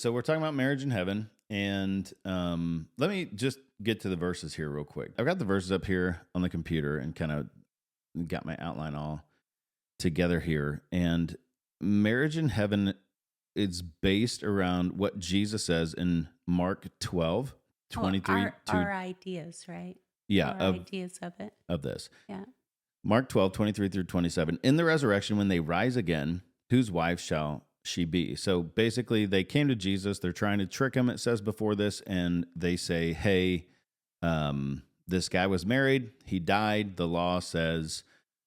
So we're talking about marriage in heaven, and let me just get to the verses here real quick. I've got the verses up here on the computer and kind of got my outline all together here. And marriage in heaven is based around what Jesus says in Mark 12, Oh, 23 our ideas, right? yeah, Our ideas of it. of this. Yeah. Mark 12, 23 through 27. In the resurrection, when they rise again, whose wife shall she be? So basically, they came to Jesus. They're trying to trick him, it says before this. And they say, hey, this guy was married. He died. The law says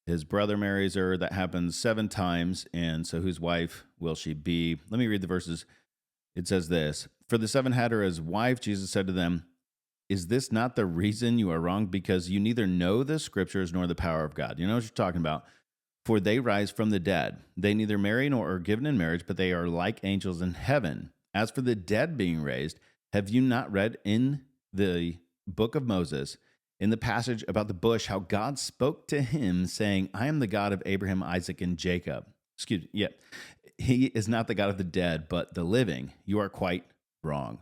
his brother marries her. That happens 7 times. And so whose wife will she be? Let me read the verses. It says this. For the 7 had her as wife, Jesus said to them, is this not the reason you are wrong? Because you neither know the scriptures nor the power of God. You know what you're talking about? For they rise from the dead. They neither marry nor are given in marriage, but they are like angels in heaven. As for the dead being raised, have you not read in the book of Moses, in the passage about the bush, how God spoke to him, saying, I am the God of Abraham, Isaac, and Jacob. Excuse me. Yeah. He is not the God of the dead, but the living. You are quite wrong.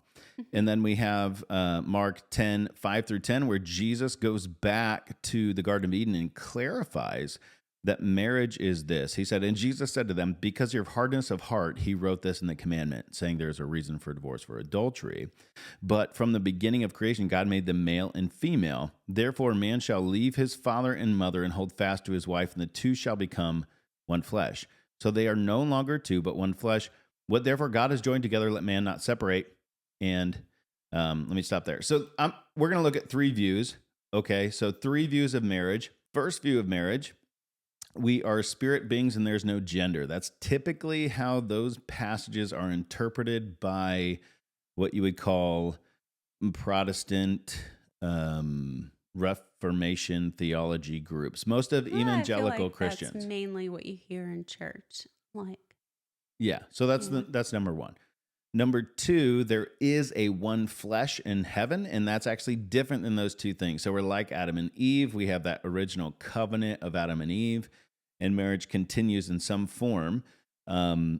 And then we have Mark 10, 5 through 10, where Jesus goes back to the Garden of Eden and clarifies that marriage is this. He said, and Jesus said to them, because of your hardness of heart, he wrote this in the commandment, saying there's a reason for divorce for adultery. But from the beginning of creation, God made them male and female. Therefore, a man shall leave his father and mother and hold fast to his wife, and the two shall become one flesh. So they are no longer two, but one flesh. What therefore God has joined together, let man not separate. And let me stop there. So we're going to look at 3 views. Okay, so 3 views of marriage. First view of marriage, we are spirit beings and there's no gender. That's typically how those passages are interpreted by what you would call Protestant Reformation theology groups. Most of evangelical I feel like Christians. That's mainly what you hear in church. Yeah, so that's number 1. Number 2, there is a one flesh in heaven, and that's actually different than those 2 things. So we're like Adam and Eve. We have that original covenant of Adam and Eve, and marriage continues in some form,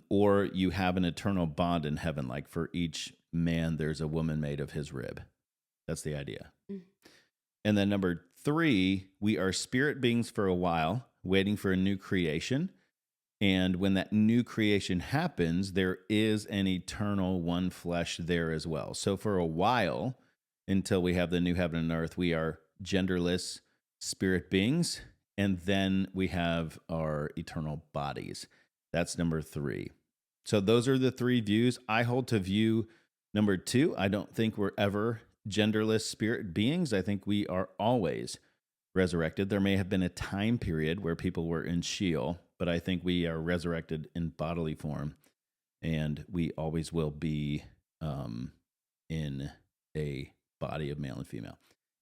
or you have an eternal bond in heaven. Like for each man, there's a woman made of his rib. That's the idea. Mm. And then number 3, we are spirit beings for a while, waiting for a new creation. And when that new creation happens, there is an eternal one flesh there as well. So for a while, until we have the new heaven and earth, we are genderless spirit beings. And then we have our eternal bodies. That's number 3. So those are the 3 views. I hold to view number 2. I don't think we're ever genderless spirit beings. I think we are always resurrected. There may have been a time period where people were in Sheol, but I think we are resurrected in bodily form, and we always will be in a body of male and female.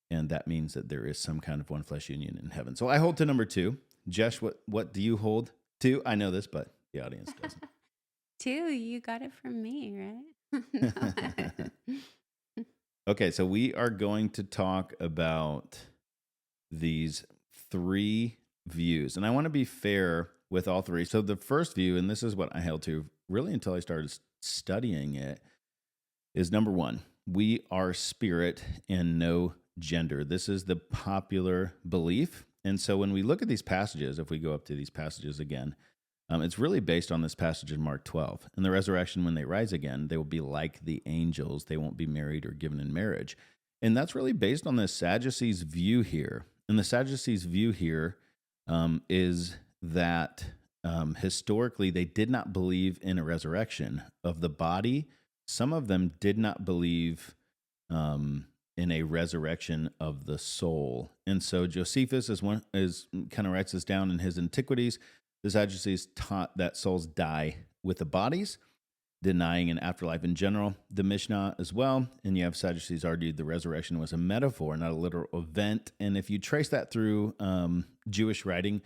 And that means that there is some kind of one flesh union in heaven. So I hold to number 2. Jesh, what do you hold to? I know this, but the audience doesn't. 2, you got it from me, right? Okay, so we are going to talk about these 3 views. And I want to be fair with all 3. So the first view, and this is what I held to really until I started studying it, is number 1, we are spirit and no gender. This is the popular belief. And so when we look at these passages, if we go up to these passages again, it's really based on this passage in Mark 12. In the resurrection, when they rise again, they will be like the angels. They won't be married or given in marriage. And that's really based on the Sadducees' view here. And the Sadducees' view here is that historically they did not believe in a resurrection of the body. Some of them did not believe in a resurrection of the soul. And so Josephus is kind of writes this down in his Antiquities. The Sadducees taught that souls die with the bodies, denying an afterlife in general. The Mishnah as well, and you have Sadducees argued the resurrection was a metaphor, not a literal event. And if you trace that through Jewish writing,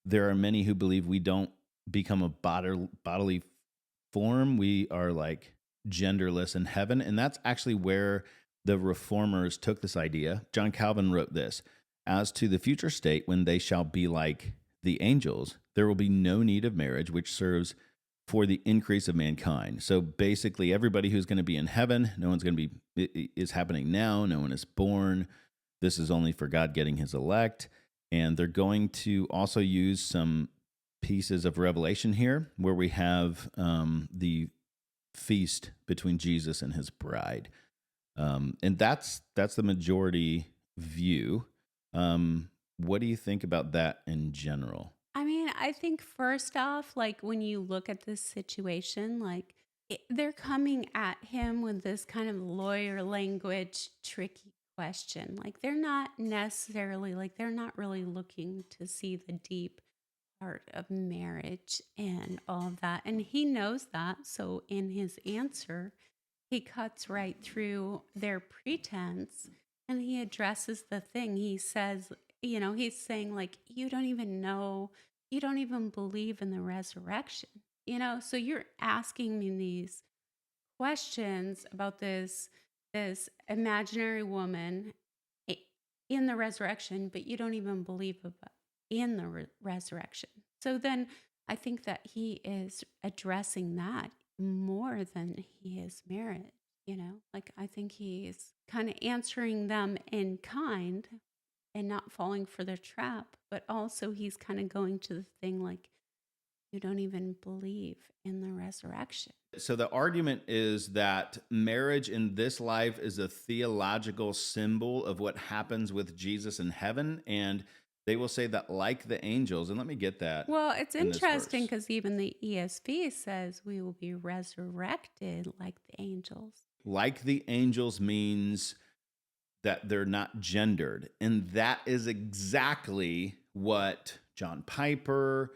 there are many who believe we don't become a bodily form. We are like genderless in heaven. And that's actually where the reformers took this idea. John Calvin wrote this, as to the future state when they shall be like the angels, there will be no need of marriage, which serves for the increase of mankind. So basically, everybody who's going to be in heaven, no one's going to be, it is happening now. No one is born. This is only for God getting his elect. And they're going to also use some pieces of Revelation here where we have the feast between Jesus and his bride. And that's the majority view. What do you think about that in general? I mean, I think first off, like when you look at this situation, like they're coming at him with this kind of lawyer language, tricky question. Like they're not necessarily, like they're not really looking to see the deep part of marriage and all of that. And he knows that. So in his answer, he cuts right through their pretense and he addresses the thing. He says, he's saying, like, you don't even know, you don't even believe in the resurrection, so you're asking me these questions about this imaginary woman in the resurrection, but you don't even believe in the resurrection. So then I think that he is addressing that more than he is marriage, like I think he's kind of answering them in kind and not falling for their trap, but also he's kind of going to the thing like, you don't even believe in the resurrection. So the argument is that marriage in this life is a theological symbol of what happens with Jesus in heaven. And they will say that like the angels, and let me get that. Well, it's interesting because even the ESV says we will be resurrected like the angels. Like the angels means that they're not gendered. And that is exactly what John Piper,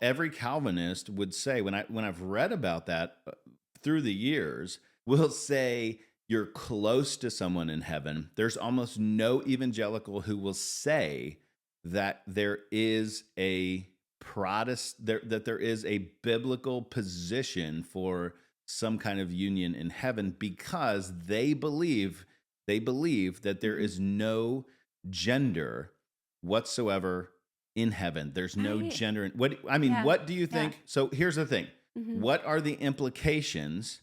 every Calvinist would say. When I've read about that through the years, will say you're close to someone in heaven. There's almost no evangelical who will say that there is a that there is a biblical position for some kind of union in heaven, because they believe that there is no gender whatsoever in heaven. There's no gender. What do you think? Yeah. So here's the thing. Mm-hmm. What are the implications?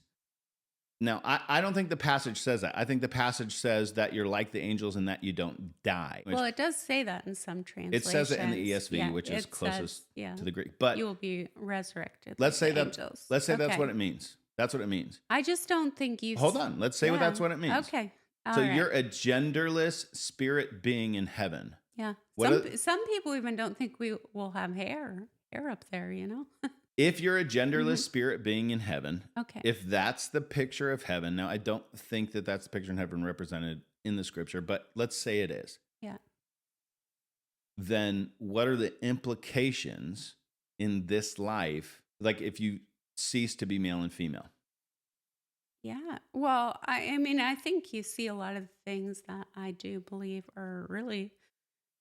Now, I don't think the passage says that. I think the passage says that you're like the angels and that you don't die. Well, it does say that in some translations. It says it in the ESV, which is closest to the Greek. But you will be resurrected. Let's say that. Angels. Let's say that's what it means. That's what it means. I just don't think you. Hold on. Let's say that's what it means. Okay. So you're a genderless spirit being in heaven. Yeah. Some people even don't think we will have hair up there, If you're a genderless spirit being in heaven, okay. If that's the picture of heaven, now I don't think that that's the picture in heaven represented in the scripture, but let's say it is. Yeah. Then what are the implications in this life, like if you cease to be male and female? Yeah. Well, I think you see a lot of things that I do believe are really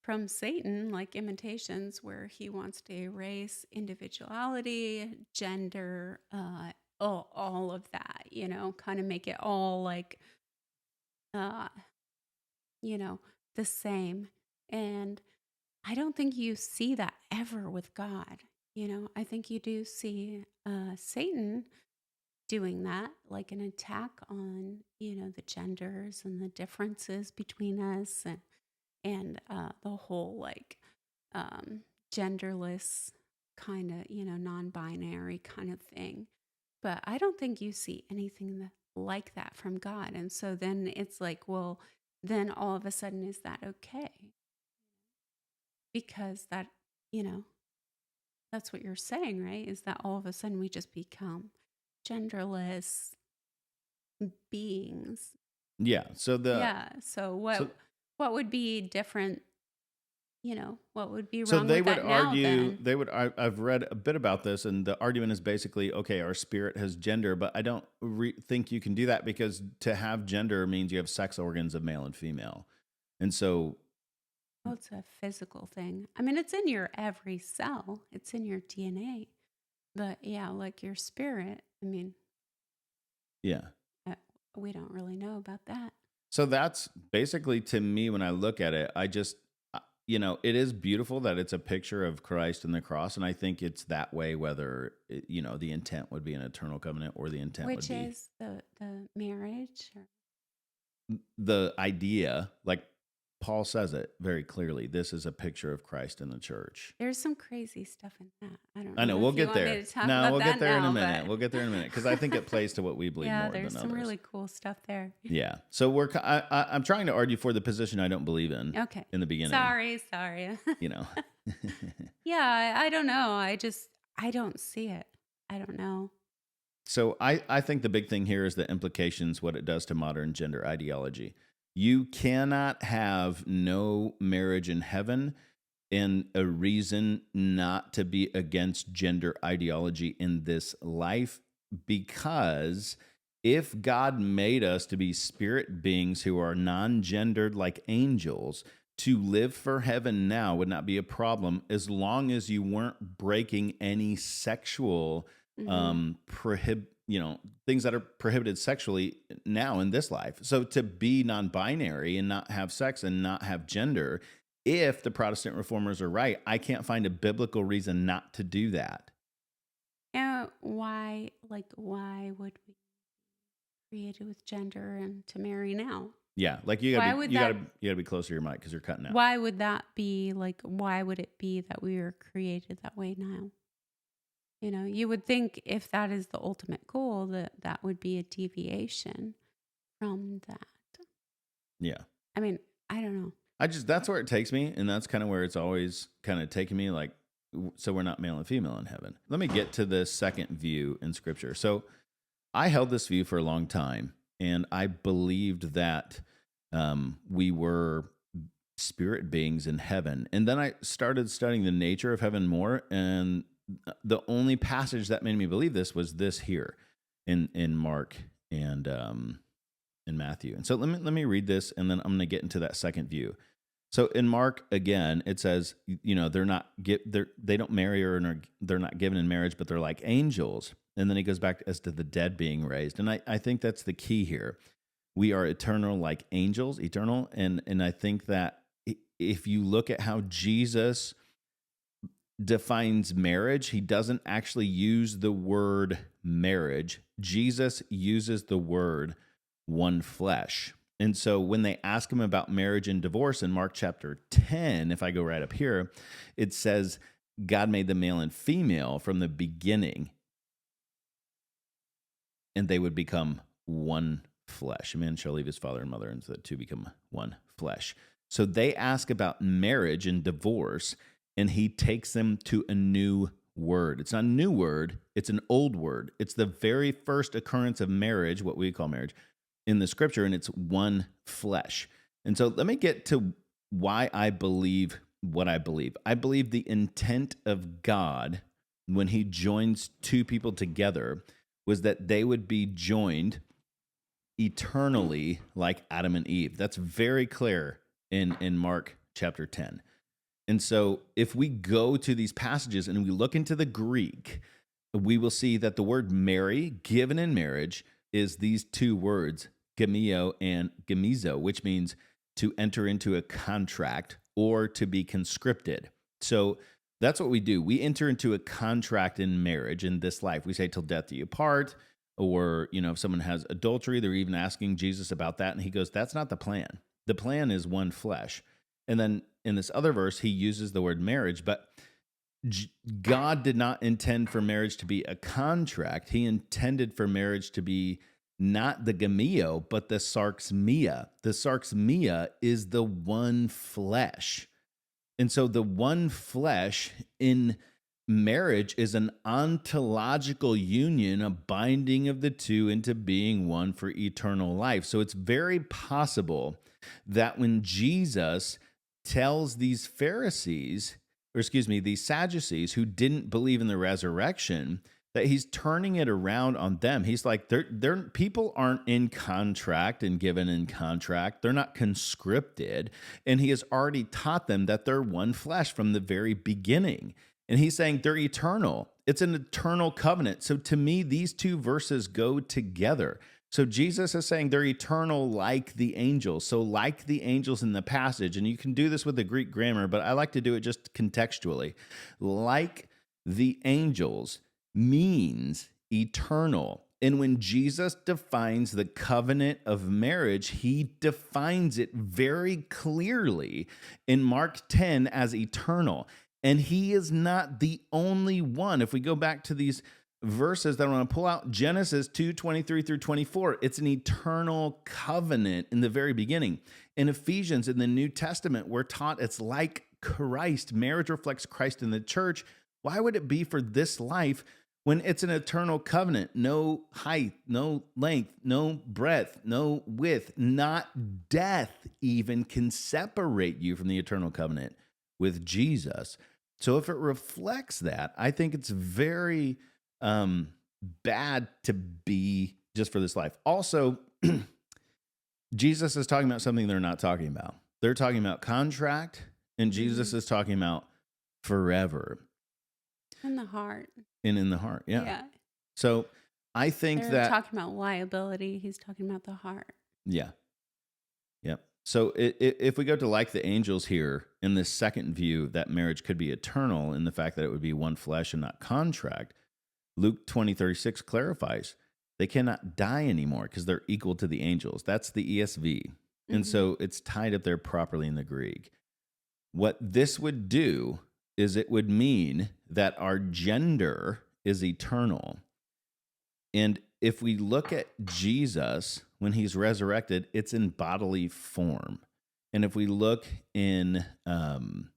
from Satan, like imitations, where he wants to erase individuality, gender, all of that, kind of make it all like, the same. And I don't think you see that ever with God. I think you do see Satan doing that, like an attack on, the genders and the differences between us and the whole like genderless kind of, non-binary kind of thing. But I don't think you see anything like that from God. And so then it's like, well, then all of a sudden, is that okay? Because that, that's what you're saying, right? Is that all of a sudden we just become genderless beings? Yeah. So So what would be different? What would be wrong? So they with would that argue. Now, I've read a bit about this, and the argument is basically, okay, our spirit has gender, but I don't think you can do that, because to have gender means you have sex organs of male and female, and so. Well, it's a physical thing. I mean, it's in your every cell. It's in your DNA. But yeah, like your spirit. I mean. Yeah. We don't really know about that. So that's basically, to me, when I look at it, I just, it is beautiful that it's a picture of Christ and the cross. And I think it's that way, whether, the intent would be an eternal covenant or the intent would Which be is the marriage. the idea, like Paul says it very clearly. This is a picture of Christ in the church. There's some crazy stuff in that. I don't I know. know We'll if you get want me there. to talk No, about we'll get that there in a now, minute. but We'll get there in a minute because I think it plays to what we believe yeah, more there's than some others. really cool stuff there. Yeah. So I'm trying to argue for the position I don't believe in Okay. in the beginning. Sorry. You know. Yeah, I don't know. I don't see it. I don't know. So I think the big thing here is the implications, what it does to modern gender ideology. You cannot have no marriage in heaven and a reason not to be against gender ideology in this life, because if God made us to be spirit beings who are non-gendered like angels, to live for heaven now would not be a problem as long as you weren't breaking any sexual Hmm. things that are prohibited sexually now in this life. So to be non-binary and not have sex and not have gender, if the Protestant reformers are right, I can't find a biblical reason not to do that. And why would we create it with gender and to marry now? Yeah, like Why would you that gotta be closer to your mic because you're cutting out. why would that be like why would it be that we were created that way now? You would think if that is the ultimate goal, that would be a deviation from that. Yeah. I mean, I don't know. That's where it takes me, and that's kind of where it's always kind of taken me, like, so we're not male and female in heaven. Let me get to the second view in Scripture. So I held this view for a long time, and I believed that we were spirit beings in heaven. And then I started studying the nature of heaven more, and the only passage that made me believe this was this here in Mark and in Matthew. And so let me read this, and then I'm going to get into that second view. So in Mark again, it says, they don't marry or they're not given in marriage, but they're like angels. And then he goes back as to the dead being raised, and I think that's the key here. We are eternal like angels, eternal, and I think that if you look at how Jesus defines marriage, he doesn't actually use the word marriage. Jesus uses the word one flesh. And so when they ask him about marriage and divorce in Mark chapter 10, if I go right up here, it says God made them male and female from the beginning, and they would become one flesh. A man shall leave his father and mother, and so the two become one flesh. So they ask about marriage and divorce, and he takes them to a new word. It's not a new word, it's an old word. It's the very first occurrence of marriage, what we call marriage, in the scripture, and it's one flesh. And so let me get to why I believe what I believe. I believe the intent of God when he joins two people together was that they would be joined eternally like Adam and Eve. That's very clear in Mark chapter 10. And so if we go to these passages and we look into the Greek, we will see that the word marry, given in marriage, is these two words, gemio and gemizo, which means to enter into a contract or to be conscripted. So that's what we do. We enter into a contract in marriage in this life. We say, till death do you part. Or, if someone has adultery, they're even asking Jesus about that. And he goes, that's not the plan. The plan is one flesh. And then in this other verse, he uses the word marriage, but God did not intend for marriage to be a contract. He intended for marriage to be not the gemio, but the sarxmia. The sarxmia is the one flesh. And so the one flesh in marriage is an ontological union, a binding of the two into being one for eternal life. So it's very possible that when Jesus tells these these Sadducees who didn't believe in the resurrection, that he's turning it around on them. He's like, they're people aren't in contract and given in contract. They're not conscripted. And he has already taught them that they're one flesh from the very beginning. And he's saying they're eternal. It's an eternal covenant. So to me, these two verses go together. So Jesus is saying they're eternal like the angels. So like the angels in the passage, and you can do this with the Greek grammar, but I like to do it just contextually. Like the angels means eternal. And when Jesus defines the covenant of marriage, he defines it very clearly in Mark 10 as eternal. And he is not the only one. If we go back to these verses that I want to pull out, Genesis 2:23 through 24, it's an eternal covenant in the very beginning. In Ephesians, in the New Testament, we're taught it's like Christ. Marriage reflects Christ in the church. Why would it be for this life when it's an eternal covenant? No height, no length, no breadth, no width, not death even can separate you from the eternal covenant with Jesus. So if it reflects that, I think it's very bad to be just for this life. Also, Jesus is talking about something they're not talking about. They're talking about contract, and Jesus is talking about forever. In the heart. And in the heart, yeah. Yeah. So I think They're that talking about liability. He's talking about the heart. yeah. Yep. So if we go to like the angels here in this second view that marriage could be eternal in the fact that it would be one flesh and not contract, Luke 20:36 clarifies they cannot die anymore because they're equal to the angels. That's the ESV. And so it's tied up there properly in the Greek. What this would do is it would mean that our gender is eternal. And if we look at Jesus when he's resurrected, it's in bodily form. And if we look in And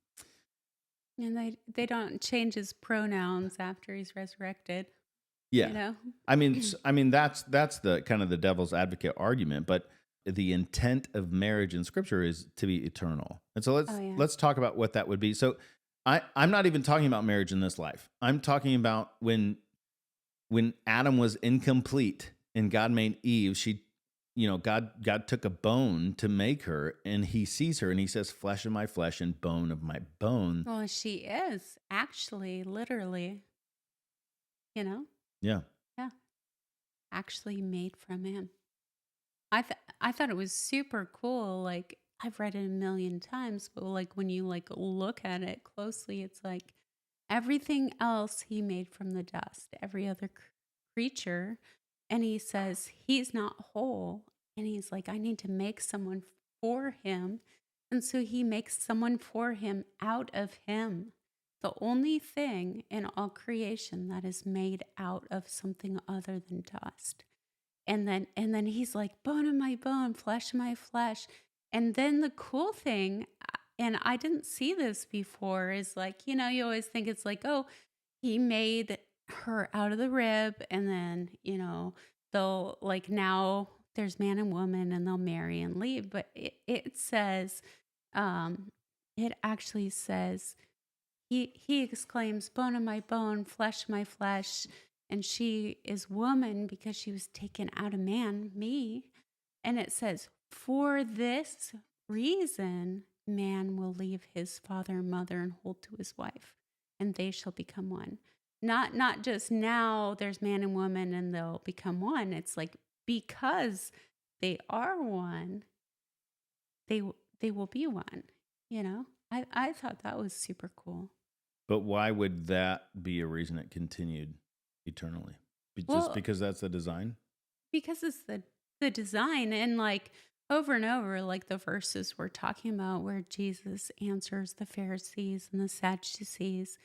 they don't change his pronouns after he's resurrected. yeah. You know? I mean that's the kind of the devil's advocate argument, but the intent of marriage in scripture is to be eternal. And so let's talk about what that would be. So I'm not even talking about marriage in this life. I'm talking about when Adam was incomplete and God made Eve, God took a bone to make her, and he sees her and he says, flesh of my flesh and bone of my bone. Well, she is actually, literally, you know? Yeah. Yeah. Actually made from him. I thought it was super cool. Like, I've read it a million times, but like when you like look at it closely, it's like everything else he made from the dust, every other creature. And he says he's not whole. And he's like, I need to make someone for him. And so he makes someone for him out of him. The only thing in all creation that is made out of something other than dust. And then he's like, bone of my bone, flesh of my flesh. And then the cool thing, and I didn't see this before, is like, you always think it's like, oh, he made her out of the rib, and then, they'll like, now there's man and woman and they'll marry and leave. But it says, it actually says, he exclaims, bone of my bone, flesh of my flesh. And she is woman because she was taken out of man, me. And it says, for this reason, man will leave his father and mother and hold to his wife, and they shall become one. Not just now there's man and woman and they'll become one. It's like because they are one, they will be one. I thought that was super cool. But why would that be a reason it continued eternally? Just because that's the design? Because it's the design, and like over and over, like the verses we're talking about where Jesus answers the Pharisees and the Sadducees,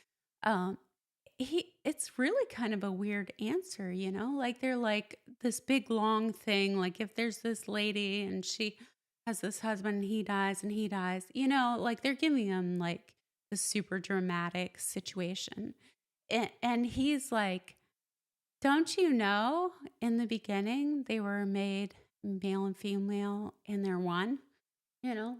it's really kind of a weird answer, like they're like this big long thing, like if there's this lady and she has this husband and he dies, like they're giving him like the super dramatic situation. And he's like, don't you know in the beginning they were made male and female and they're one?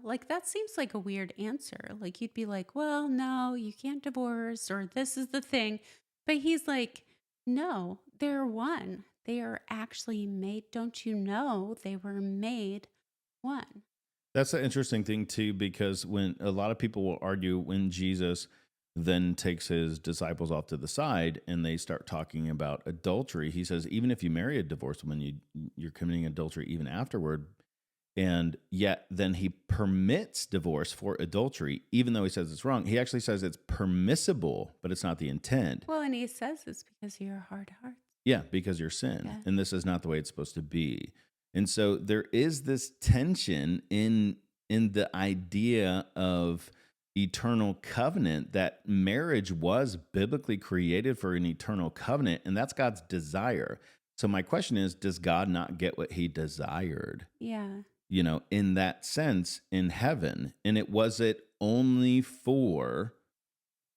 Like that seems like a weird answer. Like you'd be like, well, no, you can't divorce, or this is the thing. But he's like, no, they're one. They are actually made. Don't you know they were made one? That's an interesting thing too, because when a lot of people will argue when Jesus then takes his disciples off to the side and they start talking about adultery. He says, even if you marry a divorced woman, you're committing adultery even afterward. And yet then he permits divorce for adultery, even though he says it's wrong. He actually says it's permissible, but it's not the intent. Well, and he says it's because of your hard heart. Yeah, because you're sin. Yeah. And this is not the way it's supposed to be. And so there is this tension in the idea of eternal covenant, that marriage was biblically created for an eternal covenant, and that's God's desire. So my question is, does God not get what he desired? Yeah. In that sense in heaven? And was it only for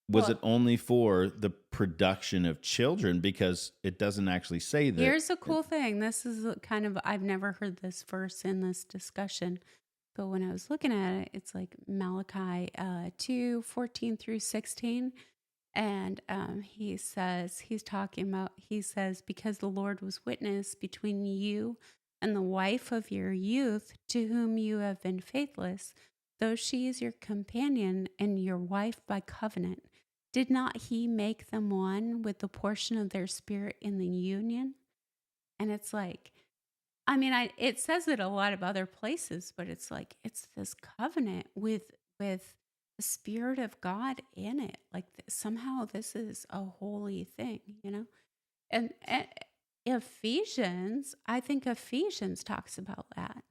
the production of children? Because it doesn't actually say that. Here's a cool thing. This is I've never heard this verse in this discussion, but when I was looking at it, it's like Malachi 2:14 through 16. And he says, because the Lord was witness between you and the wife of your youth, to whom you have been faithless, though she is your companion and your wife by covenant, did not he make them one with the portion of their spirit in the union? And it's like, it says it a lot of other places, but it's like, it's this covenant with the Spirit of God in it. Like somehow this is a holy thing, And Ephesians, I think Ephesians talks about that.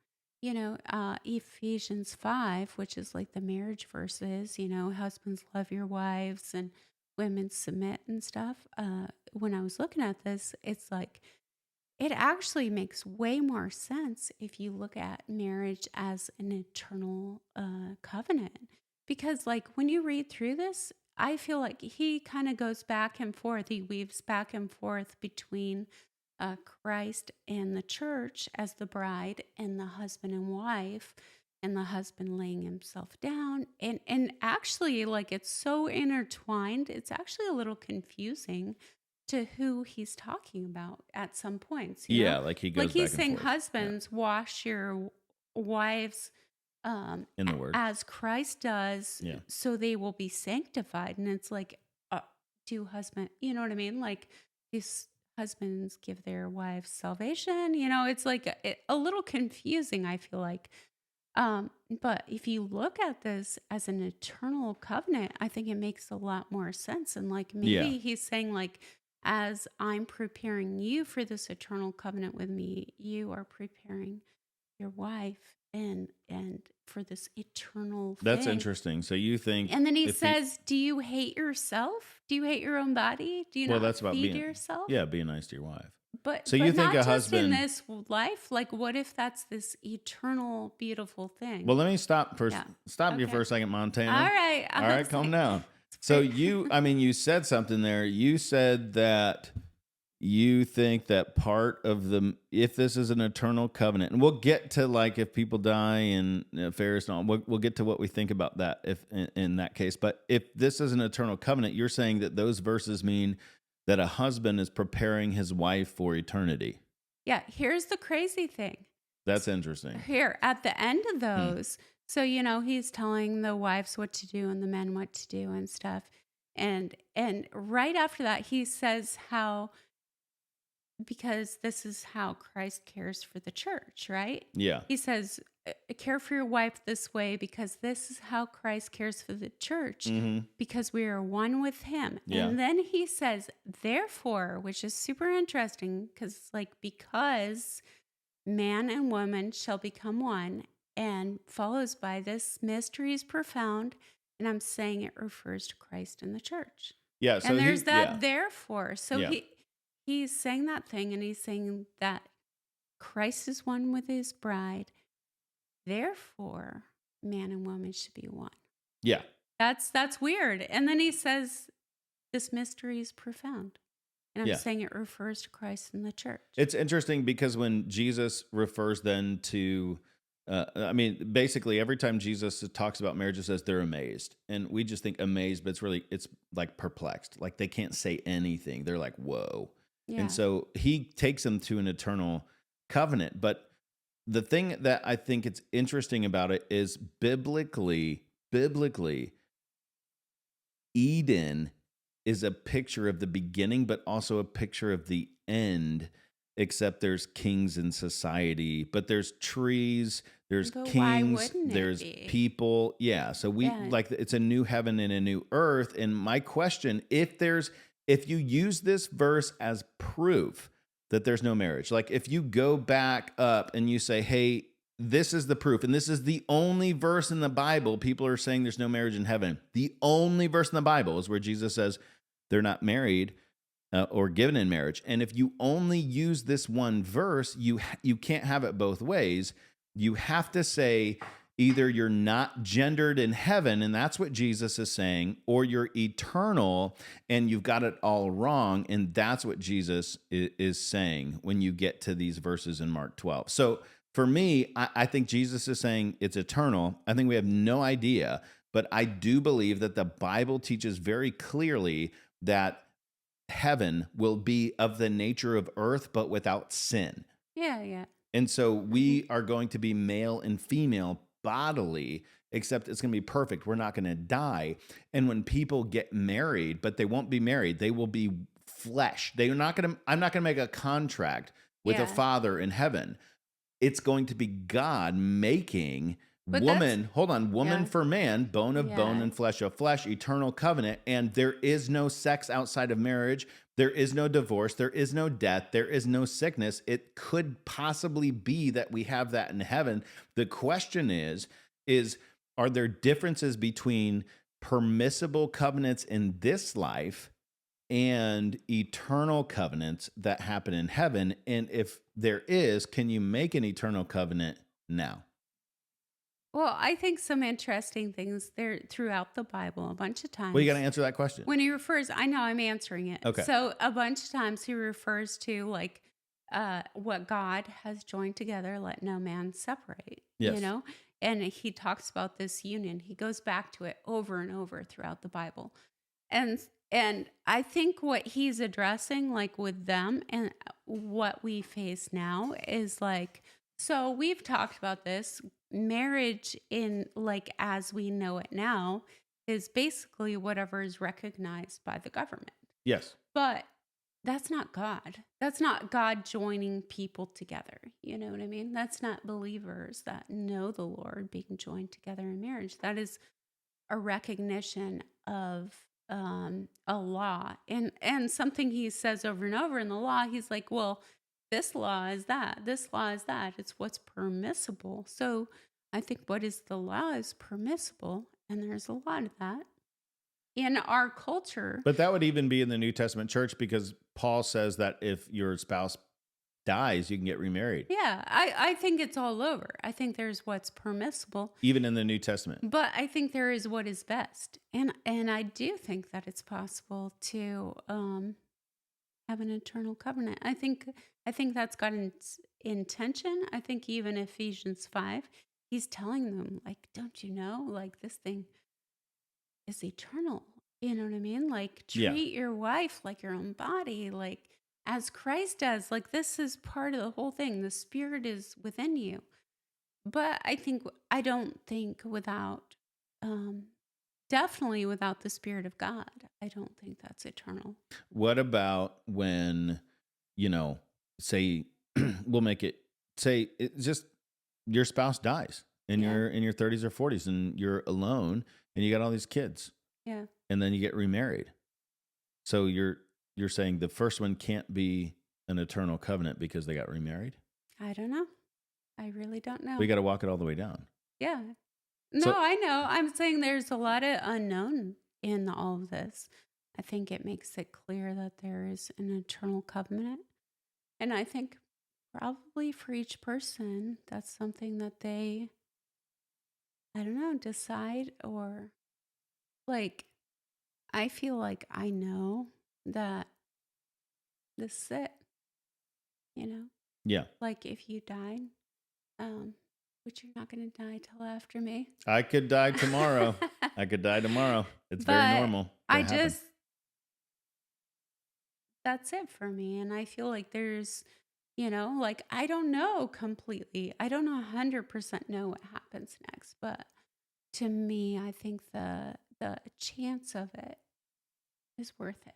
Ephesians 5, which is like the marriage verses, husbands love your wives and women submit and stuff. When I was looking at this, it's like, it actually makes way more sense if you look at marriage as an eternal covenant. Because like when you read through this, I feel like he kind of goes back and forth. He weaves back and forth between Christ and the church as the bride and the husband and wife, and the husband laying himself down. And actually, like, it's so intertwined, it's actually a little confusing to who he's talking about at some points. Yeah, like he goes like he's back and saying, forth. husbands, wash your wives In the word. as Christ does, Yeah. so they will be sanctified. And it's like, do husband, you know what I mean? Like these husbands give their wives salvation. It's like a little confusing, I feel like. But if you look at this as an eternal covenant, I think it makes a lot more sense. And like maybe he's saying, like, as I'm preparing you for this eternal covenant with me, you are preparing your wife and for this eternal That's thing. interesting. So you think, and then he says, do you hate yourself? Do you hate your own body? Do you not that's about feed yourself? Yeah, being nice to your wife. But so you think not a just husband in this life? Like, what if that's this eternal, beautiful thing? Well, let me stop you for a second, Montana. All right. All right, calm down. So you said something there. You said that you think that part of if this is an eternal covenant, and we'll get to like if people die in affairs and all, we'll get to what we think about that if in that case. But if this is an eternal covenant, you're saying that those verses mean that a husband is preparing his wife for eternity. Yeah. Here's the crazy thing. That's interesting. Here at the end of those, so he's telling the wives what to do and the men what to do and stuff, and right after that he says how, because this is how Christ cares for the church, right? Yeah. He says, care for your wife this way because this is how Christ cares for the church, because we are one with him. Yeah. And then he says, therefore, which is super interesting because it's like, because man and woman shall become one, and follows by this mystery is profound. And I'm saying it refers to Christ and the church. Yeah. So and there's therefore. So he's saying that thing, and he's saying that Christ is one with his bride. Therefore, man and woman should be one. Yeah. That's weird. And then he says, this mystery is profound. And I'm saying it refers to Christ and the church. It's interesting because when Jesus refers then to, basically every time Jesus talks about marriage, it says they're amazed. And we just think amazed, but it's like perplexed. Like they can't say anything. They're like, whoa. Yeah. And so he takes them to an eternal covenant. But the thing that I think it's interesting about it is biblically, Eden is a picture of the beginning, but also a picture of the end, except there's kings in society, but there's trees, there's But why kings, wouldn't it there's be? people. Yeah. So we Yeah. like it's a new heaven and a new earth. And my question, if you use this verse as proof that there's no marriage, like if you go back up and you say, hey, this is the proof, and this is the only verse in the Bible, people are saying there's no marriage in heaven. The only verse in the Bible is where Jesus says they're not married or given in marriage. And if you only use this one verse, you can't have it both ways. You have to say either you're not gendered in heaven, and that's what Jesus is saying, or you're eternal and you've got it all wrong. And that's what Jesus is saying when you get to these verses in Mark 12. So for me, I think Jesus is saying it's eternal. I think we have no idea, but I do believe that the Bible teaches very clearly that heaven will be of the nature of earth, but without sin. Yeah. Yeah. And so Hmm. we are going to be male and female bodily, except it's going to be perfect. We're not going to die. And when people get married, but they won't be married, they will be flesh. I'm not going to make a contract with a Yeah. father in heaven. It's going to be God making But that's, woman yeah. for man, bone of bone Yeah. and flesh of flesh, eternal covenant. And there is no sex outside of marriage. There is no divorce. There is no death. There is no sickness. It could possibly be that we have that in heaven. The question is are there differences between permissible covenants in this life and eternal covenants that happen in heaven? And if there is, can you make an eternal covenant now? Well, I think some interesting things there throughout the Bible a bunch of Well, you got to times. answer that question. When he refers, I know I'm answering it. Okay. So a bunch of times he refers to like what God has joined together, let no man separate, Yes. And he talks about this union. He goes back to it over and over throughout the Bible. And and I think what he's addressing like with them and what we face now is like, so we've talked about this marriage in like as we know it now is basically whatever is recognized by the government. Yes. But that's not God. That's not God joining people together. You know what I mean? That's not believers that know the Lord being joined together in marriage. That is a recognition of a law and something he says over and over in the law. He's like, well, this law is that, this law is that. It's what's permissible. So I think what is the law is permissible, and there's a lot of that in our culture. But that would even be in the New Testament church because Paul says that if your spouse dies, you can get remarried, Yeah, I think it's all over. I think there's what's permissible, even in the New Testament. but I think there is what is best, and I do think that it's possible to have an eternal covenant. I think that's God's intention. I think even Ephesians 5, he's telling them like, don't you know, like this thing is eternal. You know what I mean? Like Yeah. treat your wife like your own body, like as Christ does. Like this is part of the whole thing. The spirit is within you. But I don't think without um definitely without the spirit of God, I don't think that's eternal. What about when, say, we'll make it, say, it just your spouse dies and Yeah. you're in your 30s or 40s and you're alone and you got all these kids Yeah. and then you get remarried. So you're saying the first one can't be an eternal covenant because they got remarried? I don't know. I really don't know. We got to walk it all the way down. Yeah. No, So I know. I'm saying there's a lot of unknown in all of this. I think it makes it clear that there is an eternal covenant. And I think probably for each person, that's something that they, I don't know, decide or like, I feel like I know that this is it, you know? yeah, Like if you died, um, which you're not going to die till after me. I could die tomorrow. I could die tomorrow. It's very But normal to I happen. just, that's it for me. And I feel like there's, like I don't know completely. I don't know 100% know what happens next. But to me, I think the chance of it is worth it.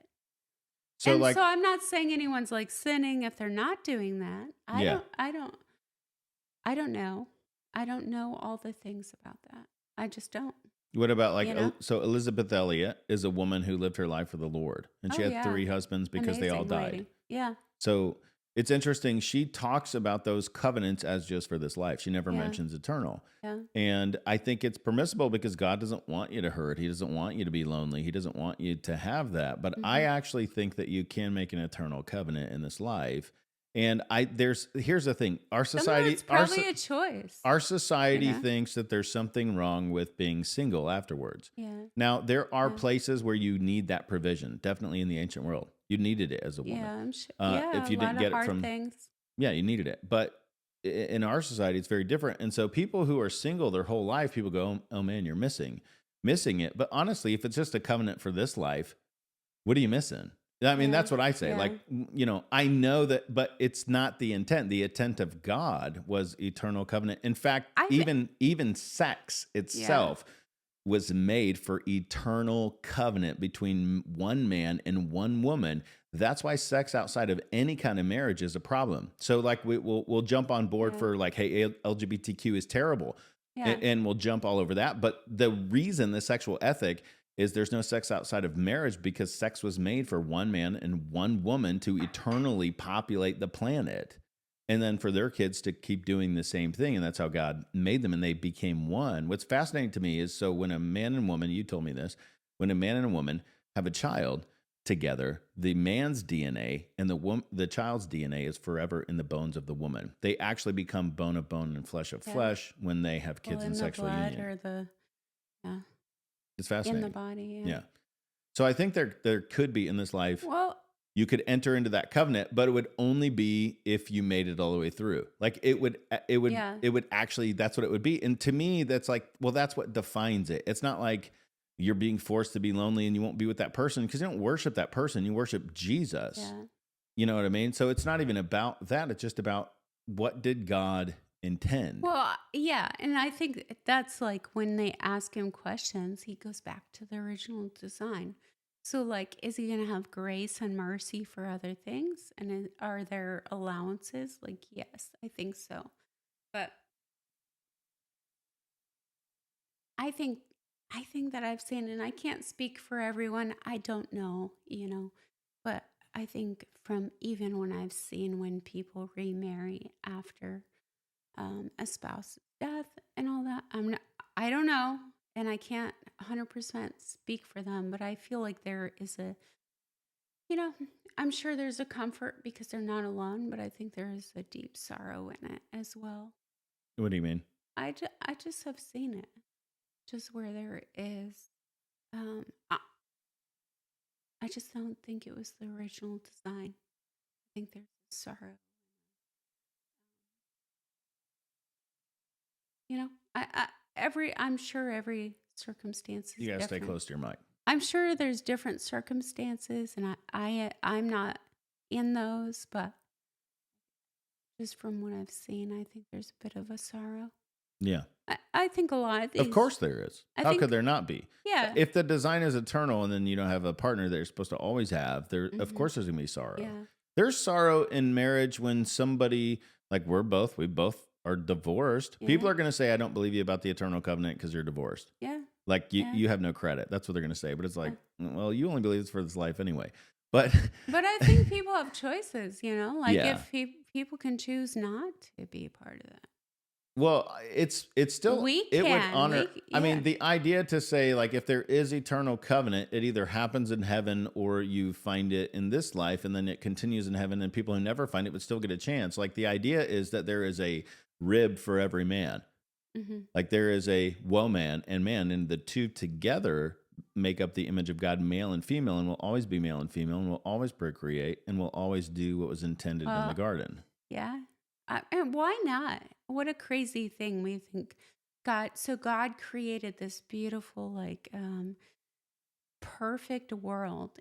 So, And like, so I'm not saying anyone's like sinning if they're not doing that. yeah. I don't know. I don't know all the things about that. I just don't, What about like you know? So Elizabeth Elliot is a woman who lived her life for the Lord, and she Oh had yeah. 3 husbands because they all Amazing died. lady. Yeah. So it's interesting. She talks about those covenants as just for this life. She never Yeah. mentions eternal. Yeah. And I think it's permissible because God doesn't want you to hurt. He doesn't want you to be lonely. He doesn't want you to have that. But I Mhm. actually think that you can make an eternal covenant in this life. And here's the thing. Some of it's probably a choice, Our you society know? thinks that there's something wrong with being single afterwards. Yeah. Now, there are Yeah. places where you need that provision. Definitely in the ancient world, you needed it as a woman. Yeah, I'm sure. Yeah, If a you didn't lot of get it hard from, things. yeah, you needed it. But in our society, it's very different. And so people who are single their whole life, people go, "Oh man, you're missing it." But honestly, if it's just a covenant for this life, what are you missing? I mean, Yeah. that's what I say. Yeah. Like, I know that, but it's not the intent. The intent of God was eternal covenant. In fact, I think even sex yeah. itself was made for eternal covenant between one man and one woman. That's why sex outside of any kind of marriage is a problem. So, like, we'll jump on board Yeah. for like, hey, LGBTQ is terrible, Yeah. and we'll jump all over that. But the reason the sexual ethic is there's no sex outside of marriage because sex was made for one man and one woman to eternally populate the planet. And then for their kids to keep doing the same thing. And that's how God made them and they became one. What's fascinating to me is so when a man and woman, you told me this, when a man and a woman have a child together, the man's DNA and the child's DNA is forever in the bones of the woman. They actually become bone of bone and flesh of Yeah. flesh when they have Well, kids in in the sexual blood union. or the yeah, It's in the fascinating. body. Yeah. Yeah. So I think there could be in this life, Well, you could enter into that covenant, but it would only be if you made it all the way through. Like yeah. it would actually, that's what it would be. And to me, that's like, well, that's what defines it. It's not like you're being forced to be lonely and you won't be with that person because you don't worship that person. You worship Jesus. Yeah. You know what I mean? So it's not even about that. It's just about what did God intend? Well, yeah, and I think that's like when they ask him questions, he goes back to the original design. So, like, is he going to have grace and mercy for other things? And are there allowances? Like, yes, I think so. But I think, I think that I've seen, and I can't speak for everyone. I don't know, but I think from even when I've seen when people remarry after a spouse's death and all that. I don't know, and I can't 100% speak for them, but I feel like there is you know, I'm sure there's a comfort because they're not alone, but I think there is a deep sorrow in it as well. What do you mean? I just have seen it, just where there is. Um, I, I just don't think it was the original design. I think there's sorrow. You know, I'm sure every circumstance is You got to stay different. close to your mic. I'm sure there's different circumstances, and I'm not in those, but just from what I've seen, I think there's a bit of a sorrow. Yeah. I think a lot of Of these. course there is. I How could think, there not be? yeah, If the design is eternal and then you don't have a partner that you're supposed to always have, there of hmm course there's gonna be sorrow. yeah, There's sorrow in marriage when somebody like we both are divorced. People yeah, are gonna say, I don't believe you about the eternal covenant because you're divorced. yeah, Like yeah, you have no credit. That's what they're gonna say. But it's like, yeah. well, you only believe it's for this life anyway. But But I think people have choices, like yeah. if people can choose not to be a part of that. Well, it's still We it would can, honor. I yeah, mean, the idea to say like if there is eternal covenant, it either happens in heaven or you find it in this life, and then it continues in heaven, and people who never find it would still get a chance. Like the idea is that there is a rib for every man. hmm Like there is a woman and man, and the two together make up the image of God, male and female, and will always be male and female, and will always procreate, and will always do what was intended in the well, garden. yeah. And why not? What a crazy thing we think God created this beautiful, like, perfect world,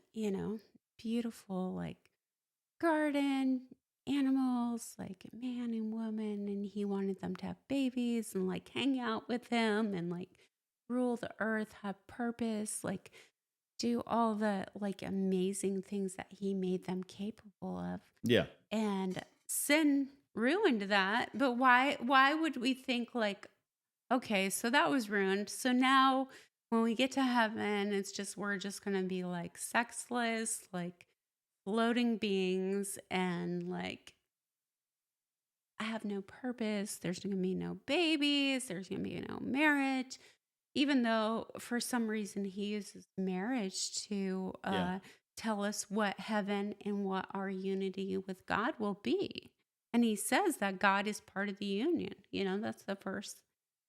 beautiful, like, garden, animals, like man and woman. And he wanted them to have babies and like hang out with him and like rule the earth, have purpose, like do all the like amazing things that he made them capable of. Yeah. And sin ruined that. But why would we think like, okay, so that was ruined. So now when we get to heaven, it's just we're just gonna be like sexless, like floating beings, and like I have no purpose. There's gonna be no babies, there's gonna be no marriage. Even though for some reason he uses marriage to Yeah. tell us what heaven and what our unity with God will be. And he says that God is part of the union. You know, that's the verse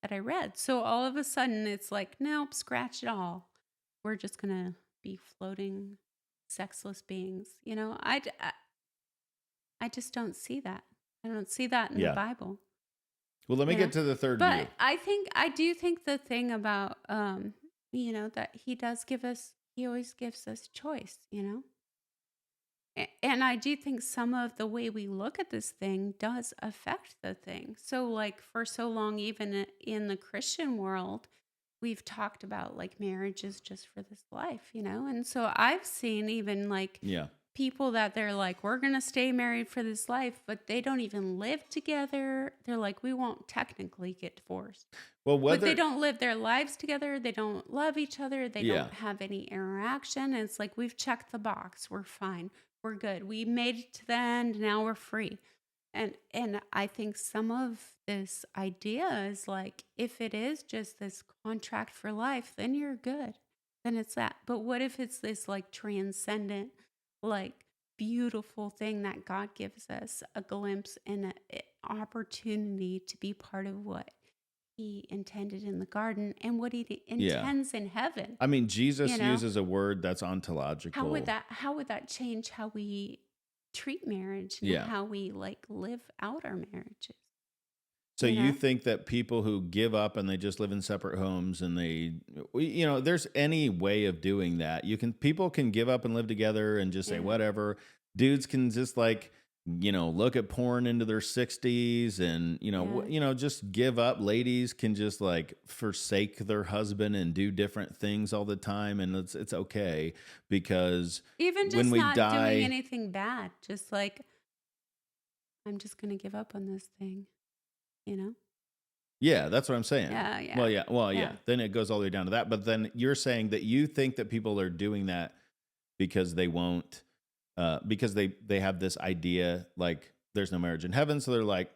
that I read. So all of a sudden it's like, nope, scratch it all. We're just going to be floating, sexless beings. You know, I just don't see that. I don't see that in the Yeah. Bible. Well, let me You know, get to the third but view. I do think the thing about you know, that he always gives us choice, you know. And I do think some of the way we look at this thing does affect the thing. So like for so long, even in the Christian world, we've talked about like marriage is just for this life, you know. And so I've seen even like Yeah. people that they're like, we're going to stay married for this life, but they don't even live together. They're like, we won't technically get divorced. Well, But they whether don't live their lives together. They don't love each other. They yeah. don't have any interaction. And it's like, we've checked the box. We're fine. We're good. We made it to the end. Now we're free. And I think some of this idea is like, if it is just this contract for life, then you're good. Then it's that. But what if it's this like transcendent, like beautiful thing that God gives us a glimpse and an opportunity to be part of what he intended in the garden and what he Yeah. intends in heaven? I mean, You Jesus know, uses a word that's ontological. how would that change how we treat marriage and Yeah. how we like live out our marriages? So You you know? think that people who give up and they just live in separate homes and there's any way of doing that. People can give up and live together and just say Yeah. whatever. Dudes can just like, look at porn into their 60s and, Yeah. just give up. Ladies can just like forsake their husband and do different things all the time. And it's okay because Even when just we not doing die, anything bad, just like I'm just going to give up on this thing, you know? yeah, that's what I'm saying. Yeah, yeah. Well, yeah. Well, yeah. Yeah. Then it goes all the way down to that. But then you're saying that you think that people are doing that because they won't, because they have this idea like there's no marriage in heaven. So they're like,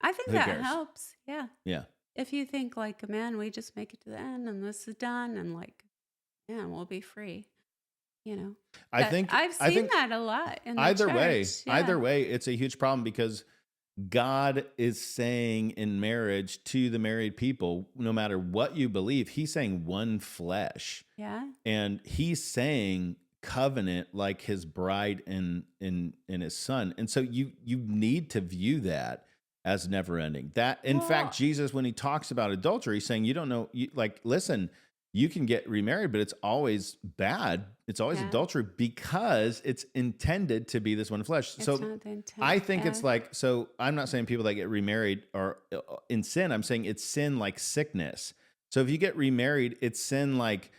I think who that cares? helps. Yeah. Yeah. If you think like, man, we just make it to the end and this is done and like, yeah, we'll be free, you know. I That think, I've I seen think that a lot in the either church. Yeah. way, it's a huge problem because God is saying in marriage to the married people, no matter what you believe, he's saying one flesh. Yeah. And he's saying covenant like his bride and his son. And so you need to view that as never ending. That in fact, Well, Jesus, when he talks about adultery, he's saying you don't know, listen, you can get remarried, but it's always bad. It's always yeah, adultery because it's intended to be this one flesh. it's So not the intent. I think Yeah. it's like, so I'm not saying people that get remarried are in sin. I'm saying it's sin like sickness. So if you get remarried, it's sin like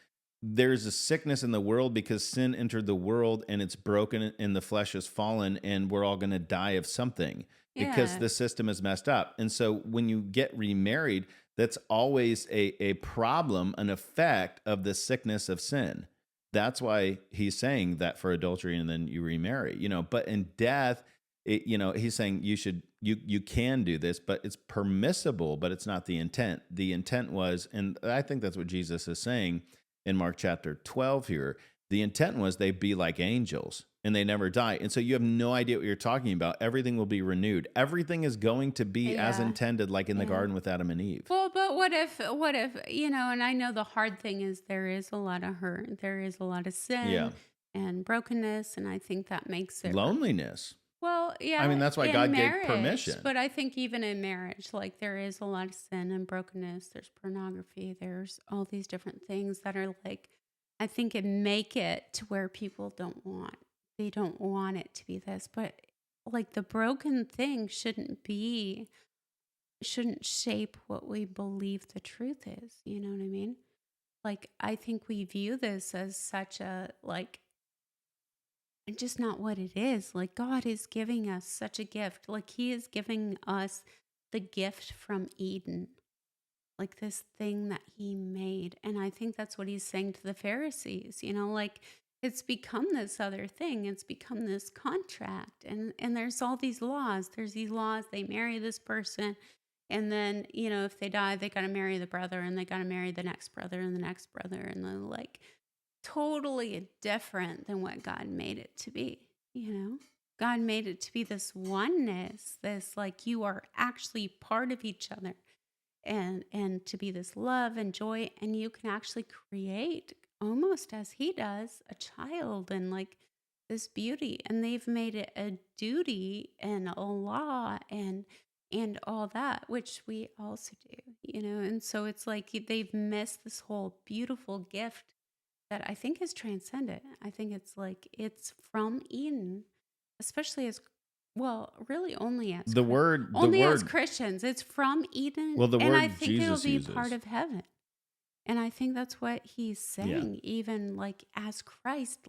there's a sickness in the world because sin entered the world and it's broken and the flesh has fallen and we're all going to die of something because Yeah. the system is messed up. And so when you get remarried, that's always a problem, an effect of the sickness of sin. That's why he's saying that for adultery and then you remarry, but in death, he's saying you can do this, but it's permissible, but it's not the intent. The intent was, and I think that's what Jesus is saying in Mark chapter 12 here. The intent was they be like angels and they never die. And so you have no idea what you're talking about. Everything will be renewed. Everything is going to be as Yeah. intended, like in the Yeah. garden with Adam and Eve. Well, but what if, you know, and I know the hard thing is there is a lot of hurt, there is a lot of Yeah. sin and brokenness, and I think that makes it Loneliness. well, I yeah, mean, that's why in God gave marriage, permission. but I think even in marriage, like there is a lot of sin and brokenness. There's pornography. There's all these different things that are like, I think it make it to where people they don't want it to be this, but like the broken thing shouldn't be shouldn't shape what we believe the truth is. You know what I mean? Like, I think we view this as such a, like, just not what it is. Like, God is giving us such a gift. Like, He is giving us the gift from Eden, like this thing that He made. And I think that's what He's saying to the Pharisees, like, it's become this other thing. It's become this contract. And there's all these laws. There's these laws. They marry this person. And then, if they die, they got to marry the brother, and they got to marry the next brother and the next brother. And then, like, totally different than what God made it to be. God made it to be this oneness, this, like, you are actually part of each other, and to be this love and joy, and you can actually create, almost as He does, a child, and, like, this beauty. And they've made it a duty and a law and all that, which we also do. And so it's like they've missed this whole beautiful gift that I think is transcendent. I think it's like it's from Eden, especially as, well, really only as The word, only as Christians. It's from Eden, well, the and I word think it'll Jesus be uses. part of heaven. And I think that's what He's saying. Even like as Christ